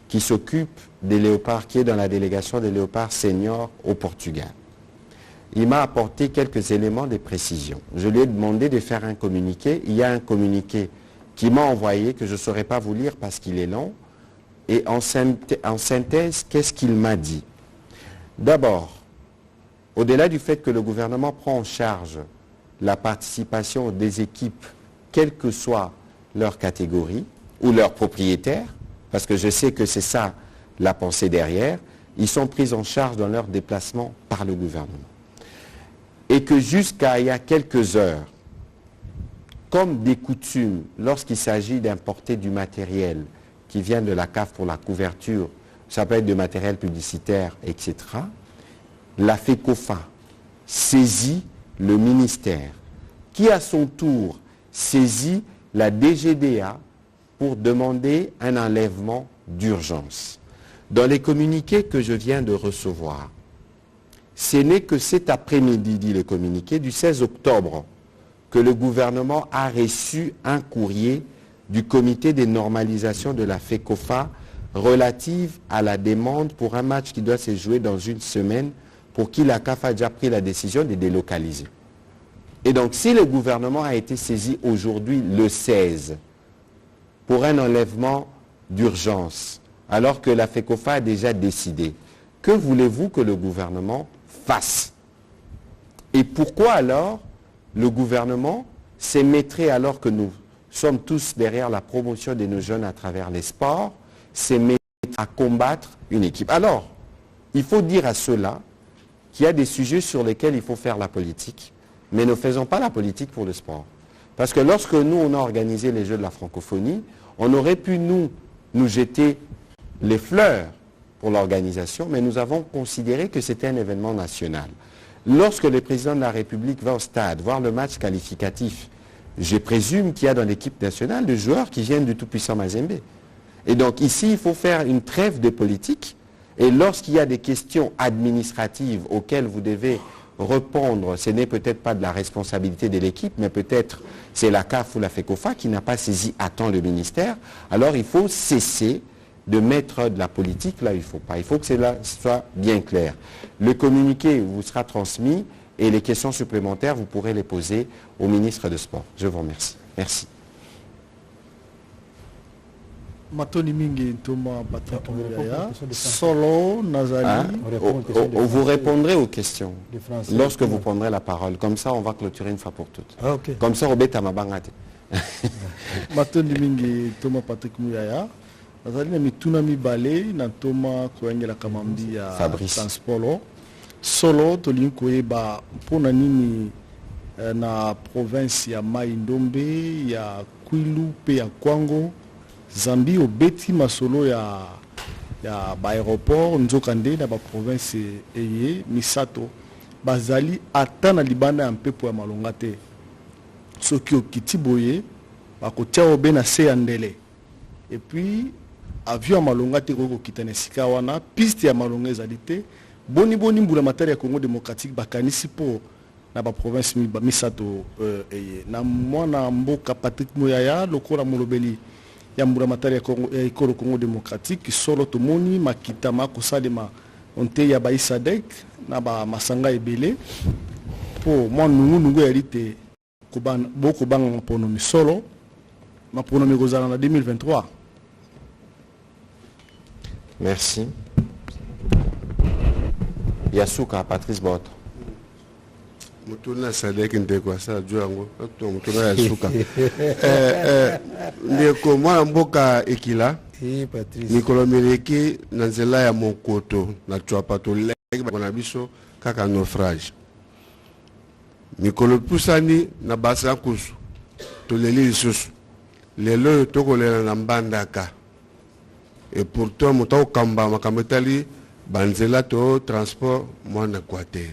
qui s'occupe des léopards, qui est dans la délégation des léopards seniors au Portugal. Il m'a apporté quelques éléments de précision. Je lui ai demandé de faire un communiqué. Il y a un communiqué qui m'a envoyé, que je ne saurais pas vous lire parce qu'il est long. Et en synthèse, qu'est-ce qu'il m'a dit? D'abord, au-delà du fait que le gouvernement prend en charge la participation des équipes, quelle que soit leur catégorie ou leur propriétaire, parce que je sais que c'est ça la pensée derrière, ils sont pris en charge dans leur déplacement par le gouvernement. Et que jusqu'à il y a quelques heures, comme des coutumes, lorsqu'il s'agit d'importer du matériel qui vient de la CAF pour la couverture, ça peut être du matériel publicitaire, etc., la FECOFA saisit le ministère, qui à son tour saisit la DGDA pour demander un enlèvement d'urgence. Dans les communiqués que je viens de recevoir, ce n'est que cet après-midi, dit le communiqué, du 16 octobre, que le gouvernement a reçu un courrier du comité des normalisations de la FECOFA relative à la demande pour un match qui doit se jouer dans une semaine, pour qui la CAF a déjà pris la décision de délocaliser. Et donc, si le gouvernement a été saisi aujourd'hui, le 16, pour un enlèvement d'urgence, alors que la FECOFA a déjà décidé, que voulez-vous que le gouvernement fasse? Et pourquoi alors le gouvernement s'émettrait, alors que nous sommes tous derrière la promotion de nos jeunes à travers les sports, s'émettrait à combattre une équipe? Alors, il faut dire à ceux-là qu'il y a des sujets sur lesquels il faut faire la politique, mais ne faisons pas la politique pour le sport. Parce que lorsque nous, on a organisé les Jeux de la francophonie, on aurait pu nous jeter les fleurs pour l'organisation, mais nous avons considéré que c'était un événement national. Lorsque le président de la République va au stade voir le match qualificatif, je présume qu'il y a dans l'équipe nationale des joueurs qui viennent du tout-puissant Mazembe. Et donc ici, il faut faire une trêve de politique. Et lorsqu'il y a des questions administratives auxquelles vous devez répondre, ce n'est peut-être pas de la responsabilité de l'équipe, mais peut-être c'est la CAF ou la FECOFA qui n'a pas saisi à temps le ministère, alors il faut cesser de mettre de la politique là où il ne faut pas. Il faut que cela soit bien clair. Le communiqué vous sera transmis et les questions supplémentaires, vous pourrez les poser au ministre de Sport. Je vous remercie. Merci. Matoni Mingi Thomas Patrick Mouyaya, Solo Nazali. Vous répondrez aux questions lorsque vous prendrez la parole. Comme ça, on va clôturer une fois pour toutes. Ah, okay. Comme ça, Robert Tamabangate. Matoni Mingi Thomas Patrick Mouyaya, Nazali na mituna mibale na Thomas Koengela Kamambi ya Transpolo. Solo tolinkoyeba mpona nini na province ya Mai Ndombe, ya Kwilu pe ya Kwango. Zambie obeti masolo ya aéroport nzokande na ba province eye misato bazali ata na libanda ya mpepo ya malonga te soki okiti boye bakotia obe na se ya ndele et puis avion ya malonga te koko kita na sika wana piste ya malonga ezali te boni mbula matari ya Congo démocratique bakanisi po na ba province misato eye na mwana mboka Patrick Mouyaya lokola molobeli ya mbula matari ya Congo démocratique solo tomoni makitama kosalema onte ya baisadek na ba masanga ebele po mwa nungu ya lite boko banga maponomi solo maponomi kozala na 2023. Merci. Yasuka Patrice Bot. Mutuna Sadek ndekwa sa juango mutuna Yasuka ndeko mwana mboka ekila Nikolo Meleki na nzela ya Mokoto na Chwapa to legi bana biso kaka naufrage Nikolo pusani na basa kusu to leli lisusu lelo tokolela na mbandaka et pourtant mutao kamba makametali banzela to transport mwana Equateur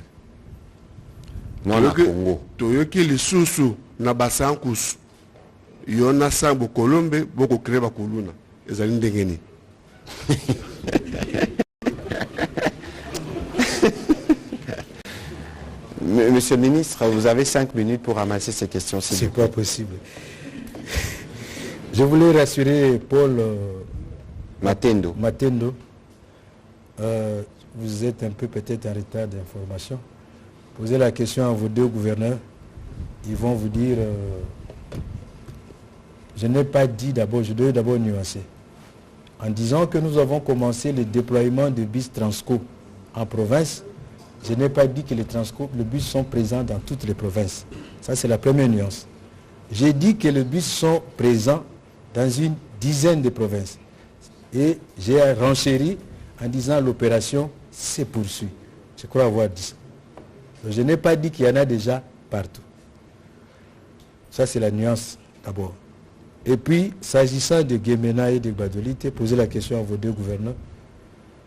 Congo. Toyoki lisusu na basankusu yona sambo Kolombe boko kreba kuluna ezali ndengeni. Monsieur le ministre, vous avez 5 minutes pour ramasser ces questions. C'est pas possible. Je voulais rassurer Paul Matendo. Vous êtes un peu peut-être en retard d'information. Posez la question à vos deux gouverneurs, ils vont vous dire, je n'ai pas dit d'abord, je dois d'abord nuancer. En disant que nous avons commencé le déploiement de bus Transco en province, je n'ai pas dit que les bus sont présents dans toutes les provinces. Ça, c'est la première nuance. J'ai dit que les bus sont présents dans une dizaine de provinces. Et j'ai renchéri en disant l'opération se poursuit. Je crois avoir dit ça. Je n'ai pas dit qu'il y en a déjà partout. Ça, c'est la nuance d'abord. Et puis, s'agissant de Guémena et de Gbadolite, posez la question à vos deux gouverneurs.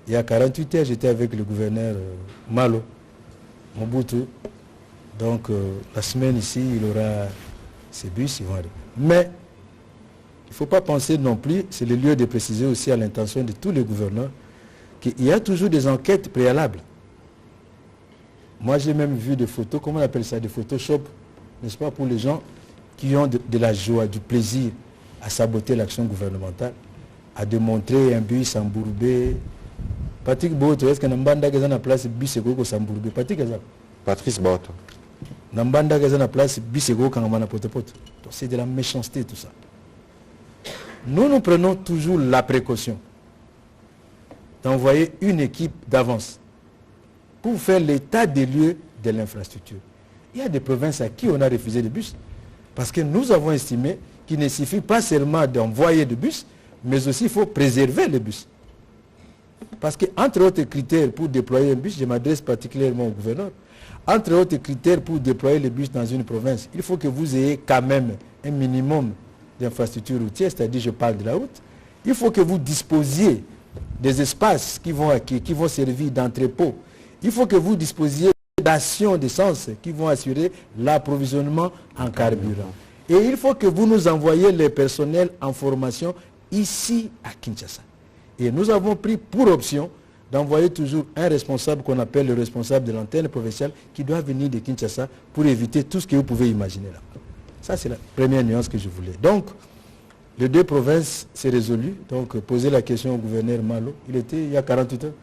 Il y a 48 heures, j'étais avec le gouverneur Malo. Mobutu. Donc la semaine ici, il aura ces bus, ils vont aller. Mais il ne faut pas penser non plus, c'est le lieu de préciser aussi à l'intention de tous les gouverneurs, qu'il y a toujours des enquêtes préalables. Moi j'ai même vu des photos, comment on appelle ça, des Photoshop, n'est-ce pas, pour les gens qui ont de la joie, du plaisir à saboter l'action gouvernementale, à démontrer un bus embourbé. Patrick Boto, est-ce que Nambanda est en place bus ego s'embourbé? Patrice Boto. Nambanda est en place bus ego quand potepote. C'est de la méchanceté tout ça. Nous prenons toujours la précaution d'envoyer une équipe d'avance pour faire l'état des lieux de l'infrastructure. Il y a des provinces à qui on a refusé des bus parce que nous avons estimé qu'il ne suffit pas seulement d'envoyer des bus, mais aussi il faut préserver les bus. Parce qu'entre autres critères pour déployer un bus, je m'adresse particulièrement au gouverneur, entre autres critères pour déployer les bus dans une province, il faut que vous ayez quand même un minimum d'infrastructures routières, c'est-à-dire je parle de la route. Il faut que vous disposiez des espaces qui vont servir d'entrepôt. Il faut que vous disposiez d'actions d'essence qui vont assurer l'approvisionnement en carburant. Et il faut que vous nous envoyiez les personnels en formation ici à Kinshasa. Et nous avons pris pour option d'envoyer toujours un responsable qu'on appelle le responsable de l'antenne provinciale qui doit venir de Kinshasa pour éviter tout ce que vous pouvez imaginer là. Ça, c'est la première nuance que je voulais. Donc, les deux provinces, c'est résolu. Donc, poser la question au gouverneur Malo, il y a 48 heures,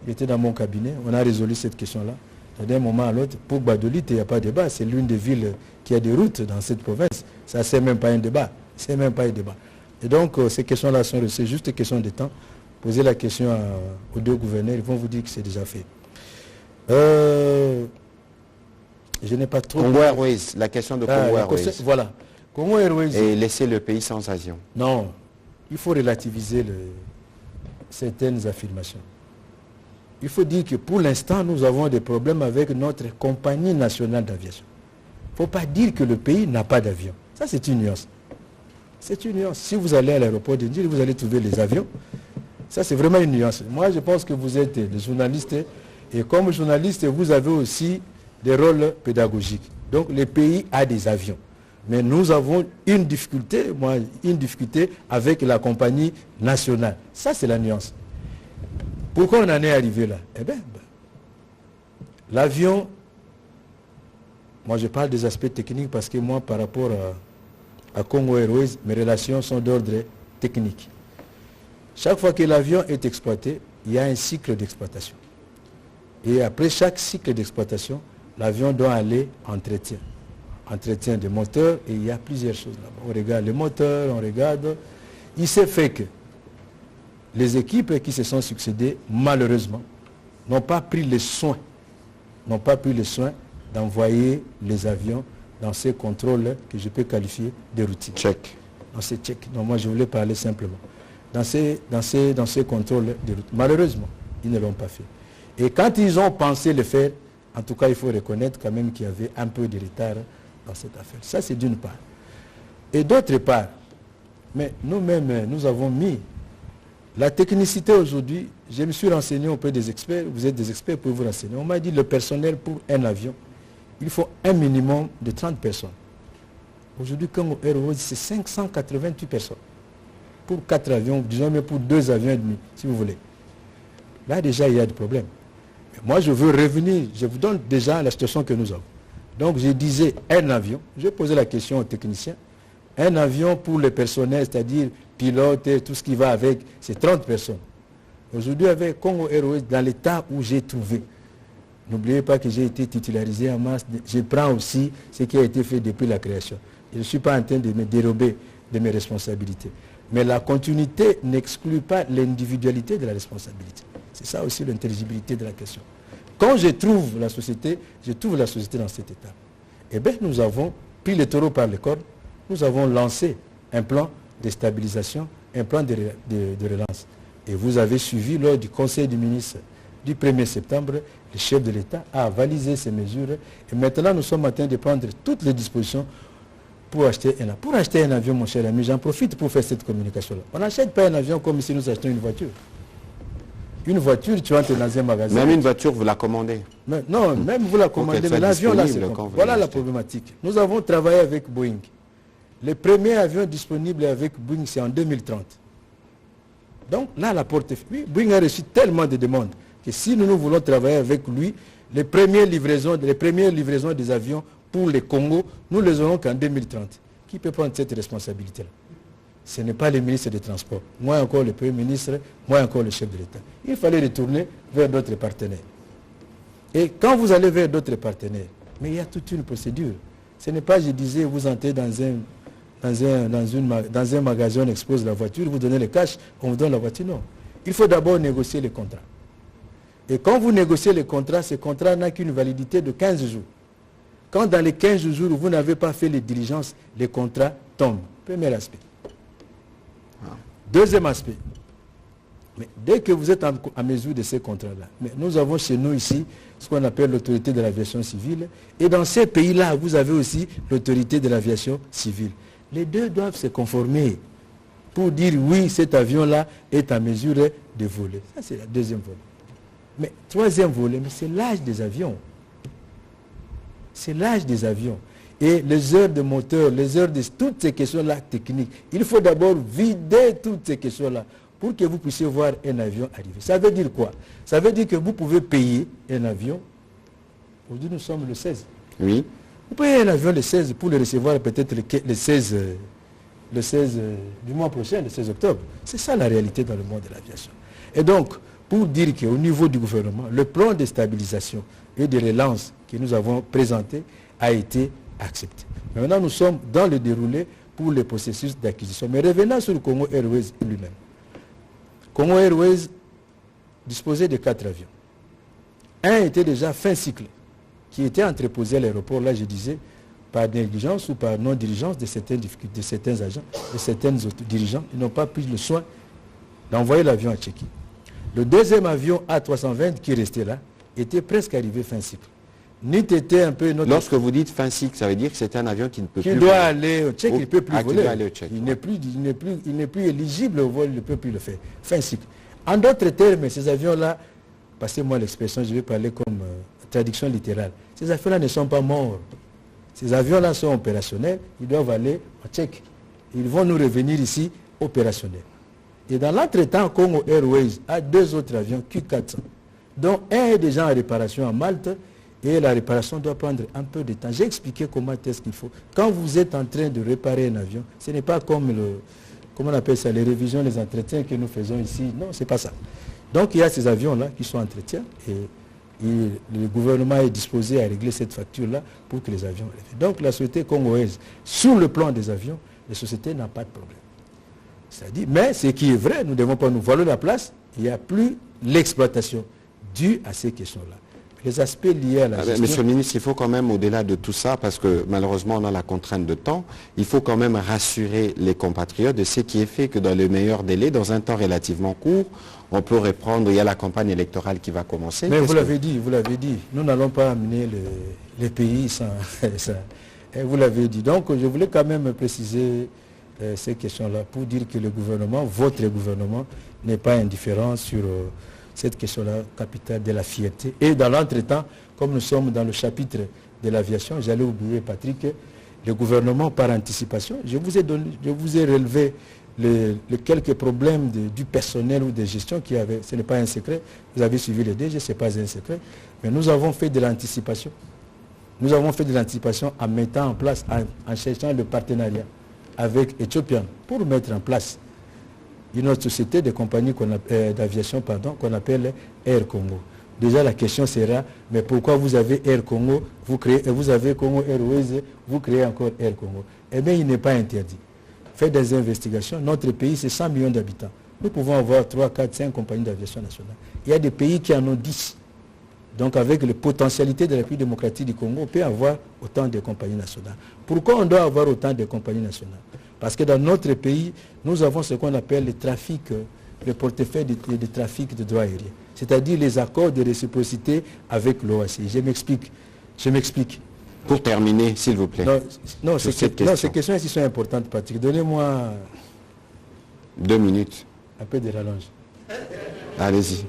il était dans mon cabinet, on a résolu cette question-là. D'un moment à l'autre, pour Badolite, il n'y a pas de débat. C'est l'une des villes qui a des routes dans cette province. Ça, c'est même pas un débat. C'est même pas un débat. Et donc, ces questions-là sont c'est juste une question de temps. Posez la question aux deux gouverneurs, ils vont vous dire que c'est déjà fait. Je n'ai pas trop... Congo Airways, la question de Congo Airways. Voilà. Congo Airways... Et laisser le pays sans avion. Non, il faut relativiser certaines affirmations. Il faut dire que pour l'instant, nous avons des problèmes avec notre compagnie nationale d'aviation. Il ne faut pas dire que le pays n'a pas d'avion. Ça, c'est une nuance. C'est une nuance. Si vous allez à l'aéroport de Ndjili, vous allez trouver les avions. Ça, c'est vraiment une nuance. Moi, je pense que vous êtes des journalistes. Et comme journaliste, vous avez aussi des rôles pédagogiques. Donc, le pays a des avions. Mais nous avons une difficulté avec la compagnie nationale. Ça, c'est la nuance. Pourquoi on en est arrivé là? Eh bien, l'avion, moi je parle des aspects techniques parce que moi, par rapport à Congo Airways, mes relations sont d'ordre technique. Chaque fois que l'avion est exploité, il y a un cycle d'exploitation. Et après chaque cycle d'exploitation, l'avion doit aller en entretien. Entretien des moteurs, et il y a plusieurs choses là-bas. On regarde les moteurs, on regarde. Il s'est fait que les équipes qui se sont succédées, malheureusement, n'ont pas pris le soin d'envoyer les avions dans ces contrôles que je peux qualifier de routine. Check. Dans ces checks. Non, moi je voulais parler simplement. Dans ces contrôles de route. Malheureusement, ils ne l'ont pas fait. Et quand ils ont pensé le faire, en tout cas, il faut reconnaître quand même qu'il y avait un peu de retard dans cette affaire. Ça, c'est d'une part. Et d'autre part, mais nous-mêmes, nous avons mis la technicité aujourd'hui. Je me suis renseigné auprès des experts. Vous êtes des experts pour vous renseigner. On m'a dit le personnel pour un avion, il faut un minimum de 30 personnes. Aujourd'hui, Congo Airways, c'est 588 personnes. Pour 4 avions, disons même pour 2 avions et demi, si vous voulez. Là, déjà, il y a des problèmes. Mais moi, je veux revenir. Je vous donne déjà la situation que nous avons. Donc, je disais un avion. Je posais la question aux techniciens. Un avion pour le personnel, c'est-à-dire pilote et tout ce qui va avec, c'est 30 personnes. Aujourd'hui, avec Congo Airways, dans l'état où j'ai trouvé, n'oubliez pas que j'ai été titularisé en masse. Je prends aussi ce qui a été fait depuis la création. Je ne suis pas en train de me dérober de mes responsabilités. Mais la continuité n'exclut pas l'individualité de la responsabilité. C'est ça aussi l'intelligibilité de la question. Quand je trouve la société dans cet état. Eh bien, nous avons pris le taureau par les cornes, nous avons lancé un plan de stabilisation, un plan de relance. Et vous avez suivi lors du Conseil des ministres du 1er septembre, le chef de l'État a avalisé ces mesures. Et maintenant, nous sommes en train de prendre toutes les dispositions pour acheter un avion. Pour acheter un avion, mon cher ami, j'en profite pour faire cette communication-là. On n'achète pas un avion comme si nous achetons une voiture. Une voiture, tu entres dans un magasin. Même une voiture, vous la commandez? Non, même vous la commandez, mais l'avion là, c'est voilà la problématique. Nous avons travaillé avec Boeing. Le premier avion disponible avec Boeing, c'est en 2030. Donc là, la porte est fermée. Boeing a reçu tellement de demandes que si nous voulons travailler avec lui, les premières livraisons des avions pour les Congo, nous les aurons qu'en 2030. Qui peut prendre cette responsabilité-là? Ce n'est pas le ministre des Transports, moi encore le Premier ministre, moi encore le chef de l'État. Il fallait retourner vers d'autres partenaires. Et quand vous allez vers d'autres partenaires, mais il y a toute une procédure. Ce n'est pas, je disais, vous entrez dans un magasin, on expose la voiture, vous donnez le cash, on vous donne la voiture. Non. Il faut d'abord négocier les contrats. Et quand vous négociez les contrats, ce contrat n'a qu'une validité de 15 jours. Quand dans les 15 jours, vous n'avez pas fait les diligences, les contrats tombent. Premier aspect. Deuxième aspect. Mais dès que vous êtes à mesure de ces contrats-là, mais nous avons chez nous ici ce qu'on appelle l'autorité de l'aviation civile. Et dans ces pays-là, vous avez aussi l'autorité de l'aviation civile. Les deux doivent se conformer pour dire oui, cet avion-là est à mesure de voler. Ça, c'est la deuxième volet. Mais troisième volet, c'est l'âge des avions. C'est l'âge des avions. Et les heures de moteur, les heures de toutes ces questions-là techniques, il faut d'abord vider toutes ces questions-là pour que vous puissiez voir un avion arriver. Ça veut dire quoi? Ça veut dire que vous pouvez payer un avion. Aujourd'hui, nous sommes le 16. Oui. Vous payez un avion le 16 pour le recevoir peut-être le 16 du mois prochain, le 16 octobre. C'est ça la réalité dans le monde de l'aviation. Et donc, pour dire qu'au niveau du gouvernement, le plan de stabilisation et de relance que nous avons présenté a été accepté. Mais maintenant, nous sommes dans le déroulé pour le processus d'acquisition. Mais revenons sur le Congo Airways lui-même. Congo Airways disposait de 4 avions. Un était déjà fin cycle, qui était entreposé à l'aéroport, là je disais, par négligence ou par non-diligence de certains agents, de certains dirigeants. Ils n'ont pas pris le soin d'envoyer l'avion à Tchéquie. Le deuxième avion A320 qui restait là était presque arrivé fin cycle. Était un peu notre... Lorsque vous dites fin cycle, ça veut dire que c'est un avion qui ne peut plus... Qui doit aller au Tchèque, il ne peut plus voler. Il n'est plus éligible au vol, il ne peut plus le faire. Fin cycle. En d'autres termes, ces avions-là, passez-moi l'expression, je vais parler comme traduction littérale. Ces avions-là ne sont pas morts. Ces avions-là sont opérationnels, ils doivent aller au Tchèque. Ils vont nous revenir ici opérationnels. Et dans l'entretemps, Congo Airways a 2 autres avions Q400, dont un est déjà en réparation à Malte, et la réparation doit prendre un peu de temps. J'ai expliqué comment est-ce qu'il faut. Quand vous êtes en train de réparer un avion, ce n'est pas comme comment on appelle ça, les révisions, les entretiens que nous faisons ici. Non, ce n'est pas ça. Donc il y a ces avions-là qui sont entretiens et le gouvernement est disposé à régler cette facture-là pour que les avions reviennent. Donc la société congolaise, sur le plan des avions, les sociétés n'ont pas de problème. C'est-à-dire, mais ce qui est vrai, nous ne devons pas nous voiler la place, il n'y a plus l'exploitation due à ces questions-là. Les aspects liés à la gestion... Monsieur le ministre, il faut quand même, au-delà de tout ça, parce que malheureusement on a la contrainte de temps, il faut quand même rassurer les compatriotes de ce qui est fait que dans le meilleur délai, dans un temps relativement court, on peut reprendre, il y a la campagne électorale qui va commencer. Mais vous l'avez dit, nous n'allons pas amener les pays sans ça. Et vous l'avez dit. Donc je voulais quand même préciser ces questions-là pour dire que le gouvernement, votre gouvernement, n'est pas indifférent sur... cette question-là capitale de la fierté. Et dans l'entretemps, comme nous sommes dans le chapitre de l'aviation, j'allais oublier Patrick, le gouvernement par anticipation, je vous ai relevé les quelques problèmes du personnel ou de gestion qui avait, ce n'est pas un secret, vous avez suivi le DG, ce n'est pas un secret, mais nous avons fait de l'anticipation. Nous avons fait de l'anticipation en mettant en place, en cherchant le partenariat avec Ethiopian pour mettre en place une autre société de compagnie d'aviation qu'on appelle Air Congo. Déjà la question sera, mais pourquoi vous avez Air Congo, vous avez Congo Airways, vous créez encore Air Congo? Eh bien, il n'est pas interdit. Faites des investigations. Notre pays, c'est 100 millions d'habitants. Nous pouvons avoir 3, 4, 5 compagnies d'aviation nationale. Il y a des pays qui en ont 10. Donc avec les potentialités de la République démocratique du Congo, on peut avoir autant de compagnies nationales. Pourquoi on doit avoir autant de compagnies nationales? Parce que dans notre pays, nous avons ce qu'on appelle le trafic, le portefeuille de trafic de droits aériens. C'est-à-dire les accords de réciprocité avec l'OACI. Je m'explique. Pour terminer, s'il vous plaît. Non, ces questions ici sont importantes, Patrick. Donnez-moi 2 minutes. Un peu de rallonge. Allez-y.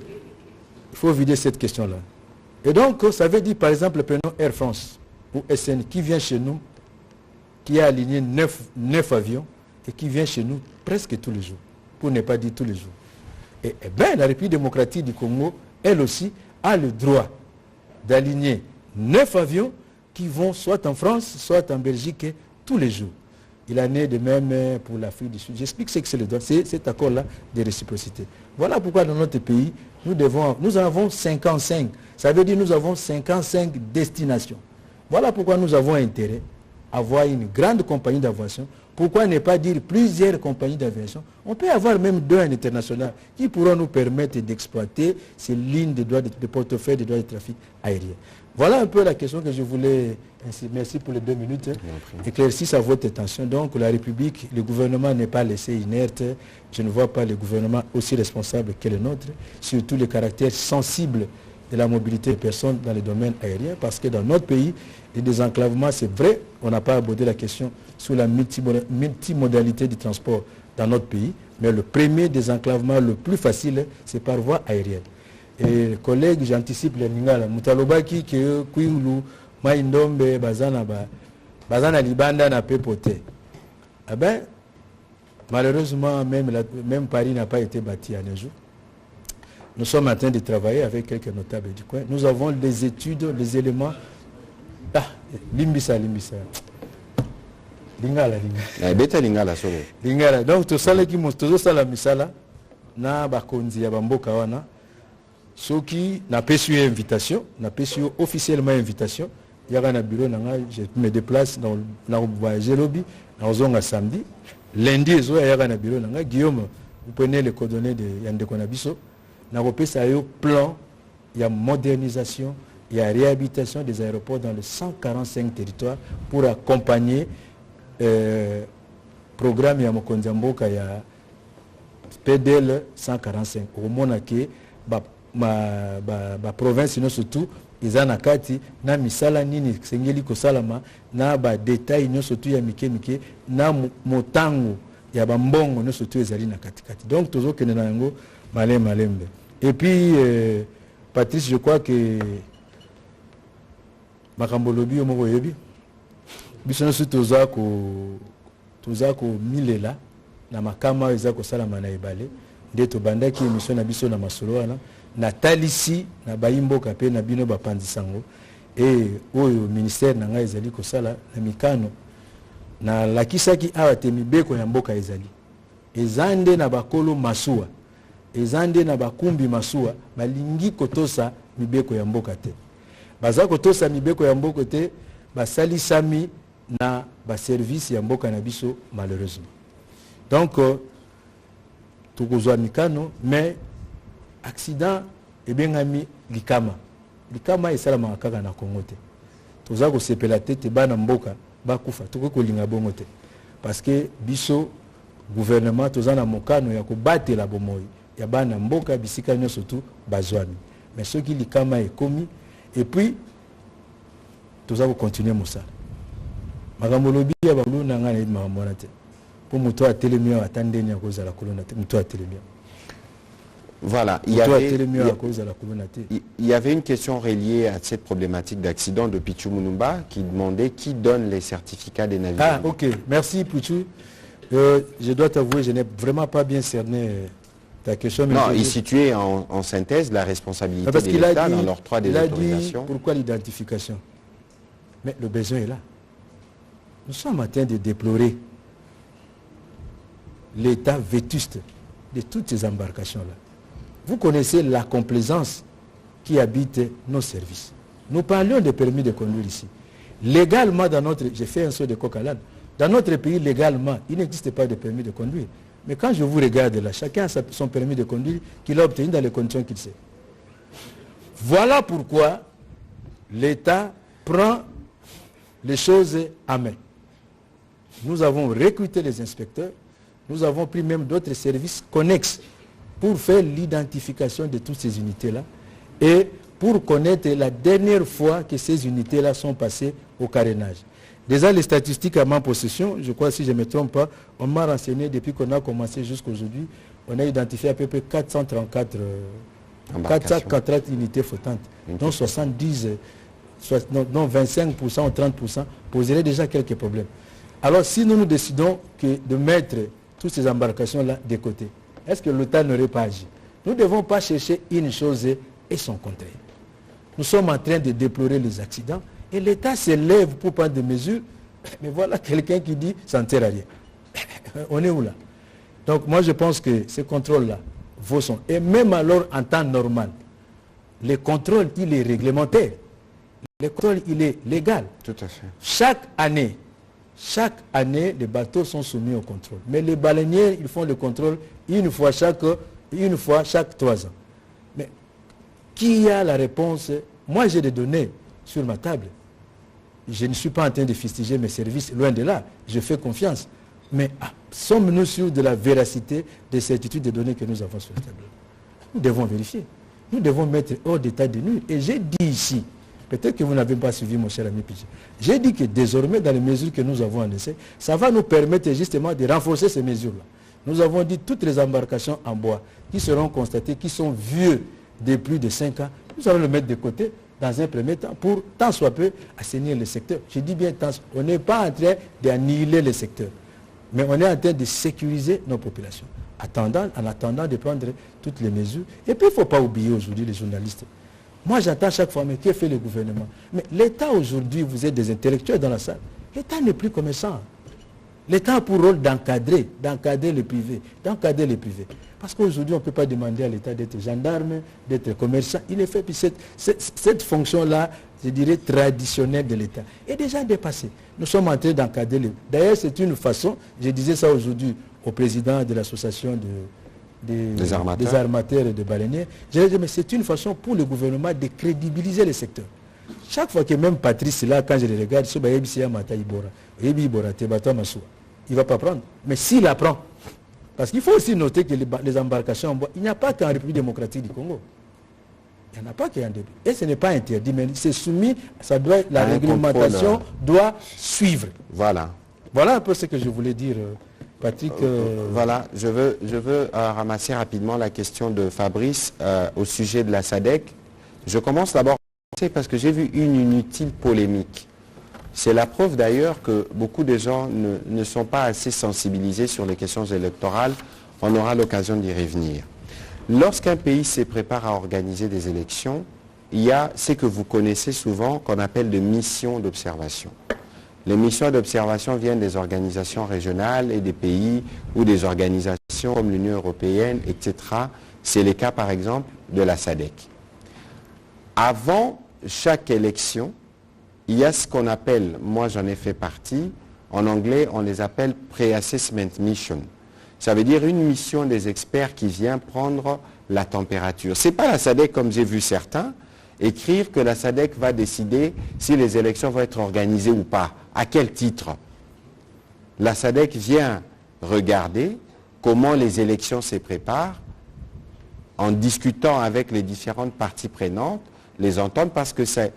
Il faut vider cette question-là. Et donc, ça veut dire, par exemple, prenons Air France ou SN qui vient chez nous, qui a aligné 9 avions et qui vient chez nous presque tous les jours, pour ne pas dire tous les jours. Et bien, la République démocratique du Congo, elle aussi, a le droit d'aligner 9 avions qui vont soit en France, soit en Belgique tous les jours. Il en est de même pour l'Afrique du Sud. J'explique ce que c'est le droit, c'est cet accord-là de réciprocité. Voilà pourquoi dans notre pays, nous avons 55. Ça veut dire que nous avons 55 destinations. Voilà pourquoi nous avons intérêt à avoir une grande compagnie d'aviation. Pourquoi ne pas dire plusieurs compagnies d'aviation? On peut avoir même 2 en international qui pourront nous permettre d'exploiter ces lignes de portefeuille de droits de trafic aérien. Voilà un peu la question que je voulais. Merci pour les 2 minutes. Éclaircir à votre attention. Donc la République, le gouvernement n'est pas laissé inerte. Je ne vois pas le gouvernement aussi responsable que le nôtre, surtout le caractère sensible de la mobilité des personnes dans le domaine aérien, parce que dans notre pays, le désenclavement, c'est vrai, on n'a pas abordé la question sur la multimodalité du transport dans notre pays, mais le premier désenclavement le plus facile, c'est par voie aérienne. Et collègues, j'anticipe les Lingala, Moutalobaki, que Kouinglu, Maïndombe, Bazana Libanda n'a pas poté. Eh bien, malheureusement, même Paris n'a pas été bâti en un jour. Nous sommes en train de travailler avec quelques notables du coin. Nous avons des études, des éléments. Ah, Limbisa. Lingala. Beta Lingala, solo. Lingala. Donc, tout ça, tout ça, la misala, na bakonzi ya bamboka wana. Ceux qui n'ont pas su invitation, n'ont pas su officiellement invitation, il y a un bureau, je me déplace dans le voyage lobby, dans le samedi. Lundi, il y a un bureau, Guillaume, vous prenez les coordonnées de Yande Konabiso. Nous avons un plan, il y a modernisation, il y a réhabilitation des aéroports dans les 145 territoires pour accompagner le programme ya Mokonzamboka ya PDL 145. Au Monaké, ma province surtout, ils ont nakati na misala nini sengeli kosalama na ba détail no surtout ya mike na motango ya bambongo no surtout ezali na katikati. Donc toujours que na yango malembe. Et puis Patrice, je crois que Makambolobi omoko yebi biso so toza ko milela na makama eza ko salama na ebale nde to bandaki émission na biso na masolo wana na talisi na bayimboka pe na bino bapanzisango et oyo ministère na ngai ezali ko sala na mikano na lakisaki awa te mibeko ya mboka ezali ezande na bakolo masuwa ezande na bakumbi masuwa balingi kotosa mibeko ya mboka te baza kotosa mibeko ya mboka te basalisami na baservice ya mboka na biso malheureusement. Donc tukozwa mikano mais accident ebengami likama esalama kaka na Congo te toza ko sepela te bana mboka bakufa tokolinga bongo te parce que biso gouvernement toza na mokano ya kobatela bomoi ya bana mboka bisika nyonso tu bazwami mais ceux qui likama ekomi et puis toza ko continuer mosala makambo lobi ya bakulu na ngana idi makambo te pour muto atelemia atandeni ya kozala kolona te muto atelemia. Voilà, il y avait une question reliée à cette problématique d'accident de Pichu Munumba qui demandait qui donne les certificats des navires. Ah ok, merci Pichu. Je dois t'avouer, je n'ai vraiment pas bien cerné ta question. Non, il situait en synthèse la responsabilité de l'État dans l'octroi des autorisations. Pourquoi l'identification? Mais le besoin est là. Nous sommes en train de déplorer l'état vétuste de toutes ces embarcations-là. Vous connaissez la complaisance qui habite nos services. Nous parlions des permis de conduire ici. Légalement, j'ai fait un saut de coq à l'âne. Dans notre pays, légalement, il n'existe pas de permis de conduire. Mais quand je vous regarde là, chacun a son permis de conduire qu'il a obtenu dans les conditions qu'il sait. Voilà pourquoi l'État prend les choses à main. Nous avons recruté les inspecteurs, nous avons pris même d'autres services connexes pour faire l'identification de toutes ces unités-là et pour connaître la dernière fois que ces unités-là sont passées au carénage. Déjà, les statistiques à ma possession, je crois si je ne me trompe pas, on m'a renseigné depuis qu'on a commencé jusqu'à aujourd'hui, on a identifié à peu près 434 404 unités flottantes, dont 70, dont 25% ou 30% poseraient déjà quelques problèmes. Alors si nous décidons de mettre toutes ces embarcations-là de côté, est-ce que l'État n'aurait pas agi? Nous ne devons pas chercher une chose et son contraire. Nous sommes en train de déplorer les accidents et l'État se lève pour prendre des mesures. Mais voilà quelqu'un qui dit ça ne sert à rien. On est où là? Donc moi je pense que ces contrôles-là vaut son. Et même alors en temps normal, le contrôle il est réglementaire. Le contrôle il est légal. Tout à fait. Chaque année, les bateaux sont soumis au contrôle. Mais les baleiniers, ils font le contrôle une fois chaque 3 ans. Mais qui a la réponse? Moi j'ai des données sur ma table. Je ne suis pas en train de fustiger mes services, loin de là. Je fais confiance. Mais sommes-nous sûrs de la véracité des certitudes des données que nous avons sur la table? Nous devons vérifier. Nous devons mettre hors d'état de nuire. Et j'ai dit ici, peut-être que vous n'avez pas suivi mon cher ami Pidgey, j'ai dit que désormais, dans les mesures que nous avons annoncées, ça va nous permettre justement de renforcer ces mesures-là. Nous avons dit toutes les embarcations en bois qui seront constatées, qui sont vieux de plus de 5 ans, nous allons le mettre de côté dans un premier temps pour tant soit peu assainir le secteur. Je dis bien tant, on n'est pas en train d'annihiler le secteur, mais on est en train de sécuriser nos populations, en attendant de prendre toutes les mesures. Et puis il ne faut pas oublier aujourd'hui les journalistes. Moi j'attends chaque fois, mais que fait le gouvernement? Mais l'État aujourd'hui, vous êtes des intellectuels dans la salle, l'État n'est plus commerçant. L'État a pour rôle d'encadrer le privé, Parce qu'aujourd'hui, on ne peut pas demander à l'État d'être gendarme, d'être commerçant. Il est fait, puis cette fonction-là, je dirais, traditionnelle de l'État, est déjà dépassée. Nous sommes en train d'encadrer. D'ailleurs, c'est une façon, je disais ça aujourd'hui au président de l'association des armateurs et des baleiniers, je disais, mais c'est une façon pour le gouvernement de crédibiliser le secteur. Chaque fois que même Patrice là, quand je le regarde, il ne va pas prendre. Mais s'il apprend, parce qu'il faut aussi noter que les embarcations en bois, il n'y a pas qu'en République démocratique du Congo. Il n'y en a pas qu'en début. Et ce n'est pas interdit, mais c'est soumis, la réglementation doit suivre. Voilà. Voilà un peu ce que je voulais dire, Patrick. Voilà, je veux ramasser rapidement la question de Fabrice au sujet de la SADC. Je commence d'abord parce que j'ai vu une inutile polémique. C'est la preuve d'ailleurs que beaucoup de gens ne sont pas assez sensibilisés sur les questions électorales. On aura l'occasion d'y revenir. Lorsqu'un pays se prépare à organiser des élections, il y a ce que vous connaissez souvent qu'on appelle des missions d'observation. Les missions d'observation viennent des organisations régionales et des pays ou des organisations comme l'Union européenne, etc. C'est le cas par exemple de la SADC. Avant chaque élection, il y a ce qu'on appelle, moi j'en ai fait partie, en anglais on les appelle Pre-Assessment Mission. Ça veut dire une mission des experts qui vient prendre la température. Ce n'est pas la SADC comme j'ai vu certains écrire que la SADC va décider si les élections vont être organisées ou pas. À quel titre? La SADC vient regarder comment les élections se préparent en discutant avec les différentes parties prenantes, les entendre parce que c'est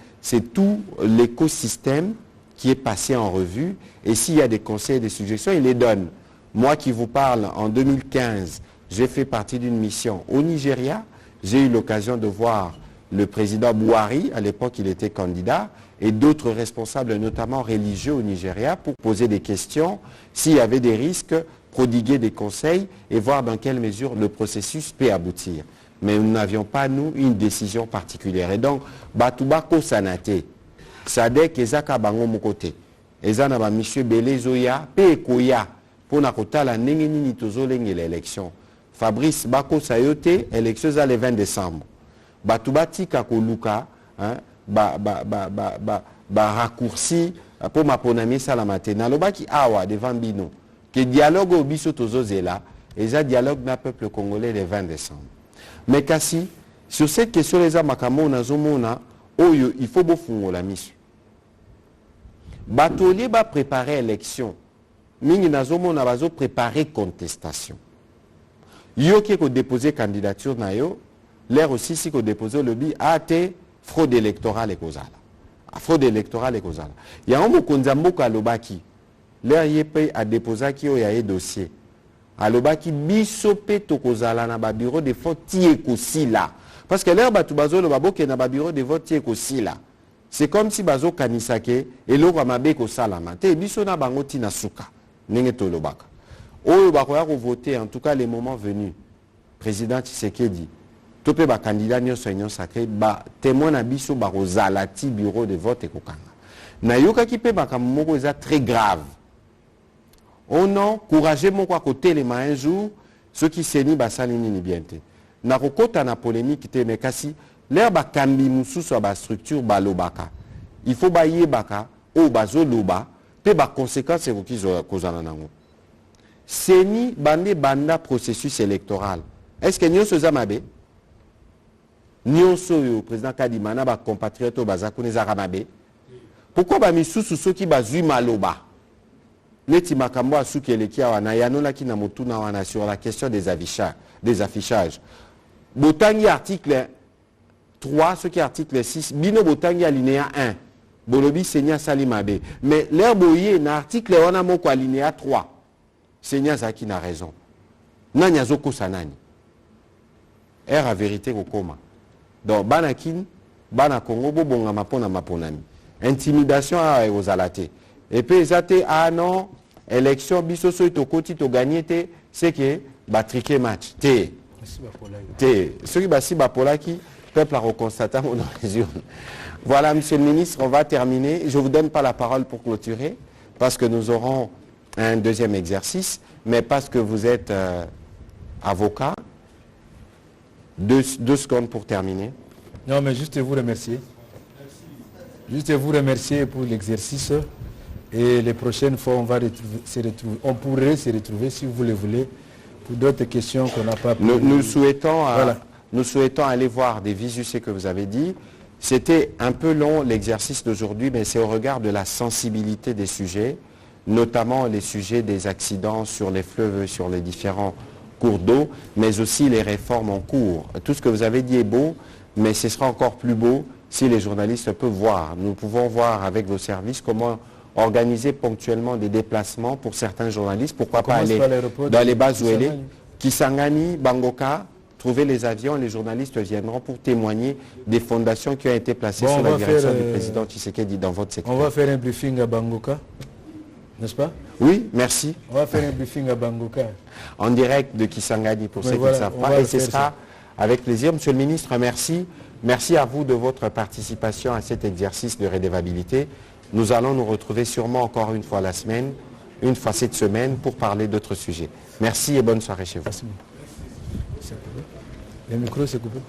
tout l'écosystème qui est passé en revue et s'il y a des conseils et des suggestions, il les donne. Moi qui vous parle, en 2015, j'ai fait partie d'une mission au Nigeria. J'ai eu l'occasion de voir le président Buhari, à l'époque il était candidat, et d'autres responsables, notamment religieux au Nigeria, pour poser des questions, s'il y avait des risques, prodiguer des conseils et voir dans quelle mesure le processus peut aboutir. Mais nous n'avions pas, nous, une décision particulière. Et donc, Batubako Sanate, Sadek Ezaka Bango Mokote, Ezana ba Monsieur Belé Zoya, Pekoya, pour nakota la Nengeni Tozoleng et l'élection. Fabrice Bako Sayote, élection le 20 décembre. Batubati Kakoluka, raccourci, pour ma ponami salamate. Nalobaki awa devant Bino, que dialogue au biso Tozozela, et ça dialogue d'un peuple congolais le 20 décembre. Mais Kassi, sur cette question, les amakamo nazomona, il faut bofungo la mission. Batolier va préparer élection. Mingi nazomona bazo préparer contestation. Yo qui ko déposer candidature na yo, l'air aussi si ko déposer le bi ate fraude électorale et kozala. Fraude électorale et kozala. Ya omo konzamboka lobaki. L'air yepé a déposer ki yo ya dossier. Alobaki biso pe tokozala na ba bureau de vote tie kosila Parce que l'air batu bazo le babo qui est dans le bureau de vote aussi là. C'est comme si bazo kanisake et l'eau mabe ko salama. Te biso na bango tina suka. Nenge to lobaka. Oyo bakoya ko voter en tout cas les moments venus. Président Tshisekedi. Topé ba candidat nyonso union sacré ba témoin na biso ba ko zalati bureau de vote et kokanga. Na yoka ki pe ba kamoko eza très grave. On a encouragé mon côté les mains un jour ceux qui s'énient basalini ni bien te. Na kokota na polémique te mais kasi l'air ba kambi musu so ba structure ba lobaka. Il faut ba yebaka o bazo loba pe ba conséquences et qui kozana nango. Seni bande banda processus électoral. Est-ce que nyonso zamabe? Nyonso yo président Kadimana ba compatriote bazakune zaramabe. Pourquoi ba misusu soki bazui maloba? Neti makambo asuki eleki wana yanola ki na motuna wana sur la question des affichages. Botangi article 3, ce qui est article 6, bino botangi alinéa 1. Bolobi Seigneur Salimabe. Mais l'air boye na article wana moko alinéa 3. Seigneur Zaki n'a raison. Nanya zoko sanani. Er a vérité kokoma. Donc banakin, bana Congo bobonga mapona maponami. Intimidation a ozalate. Et puis zate ah non, élection biso so to koti to gagner te, c'est que ba triquer match. Te. Ceux qui basi bapolaki, peuple a reconstaté mon origine. Voilà, monsieur le ministre, on va terminer. Je ne vous donne pas la parole pour clôturer, parce que nous aurons un deuxième exercice, mais parce que vous êtes avocat. 2 secondes pour terminer. Non, mais juste vous remercier. Juste vous remercier pour l'exercice. Et les prochaines fois, on pourrait se retrouver, si vous le voulez, pour d'autres questions qu'on n'a pas pu... Nous souhaitons aller voir des visus que vous avez dit. C'était un peu long l'exercice d'aujourd'hui, mais c'est au regard de la sensibilité des sujets, notamment les sujets des accidents sur les fleuves, sur les différents cours d'eau, mais aussi les réformes en cours. Tout ce que vous avez dit est beau, mais ce sera encore plus beau si les journalistes peuvent voir. Nous pouvons voir avec vos services comment organiser ponctuellement des déplacements pour certains journalistes. Pourquoi pas aller dans les bases où elle est, Kisangani, Bangoka, trouver les avions, les journalistes viendront pour témoigner des fondations qui ont été placées sous la direction du président Tshisekedi dans votre secteur. On va faire un briefing à Bangoka, n'est-ce pas? Oui, merci. On va faire un briefing à Bangoka. En direct de Kisangani pour ceux qui ne savent pas. Et ce sera avec plaisir. Monsieur le ministre, merci. Merci à vous de votre participation à cet exercice de redevabilité. Nous allons nous retrouver sûrement encore une fois cette semaine pour parler d'autres sujets. Merci et bonne soirée chez vous. Le micro s'est coupé.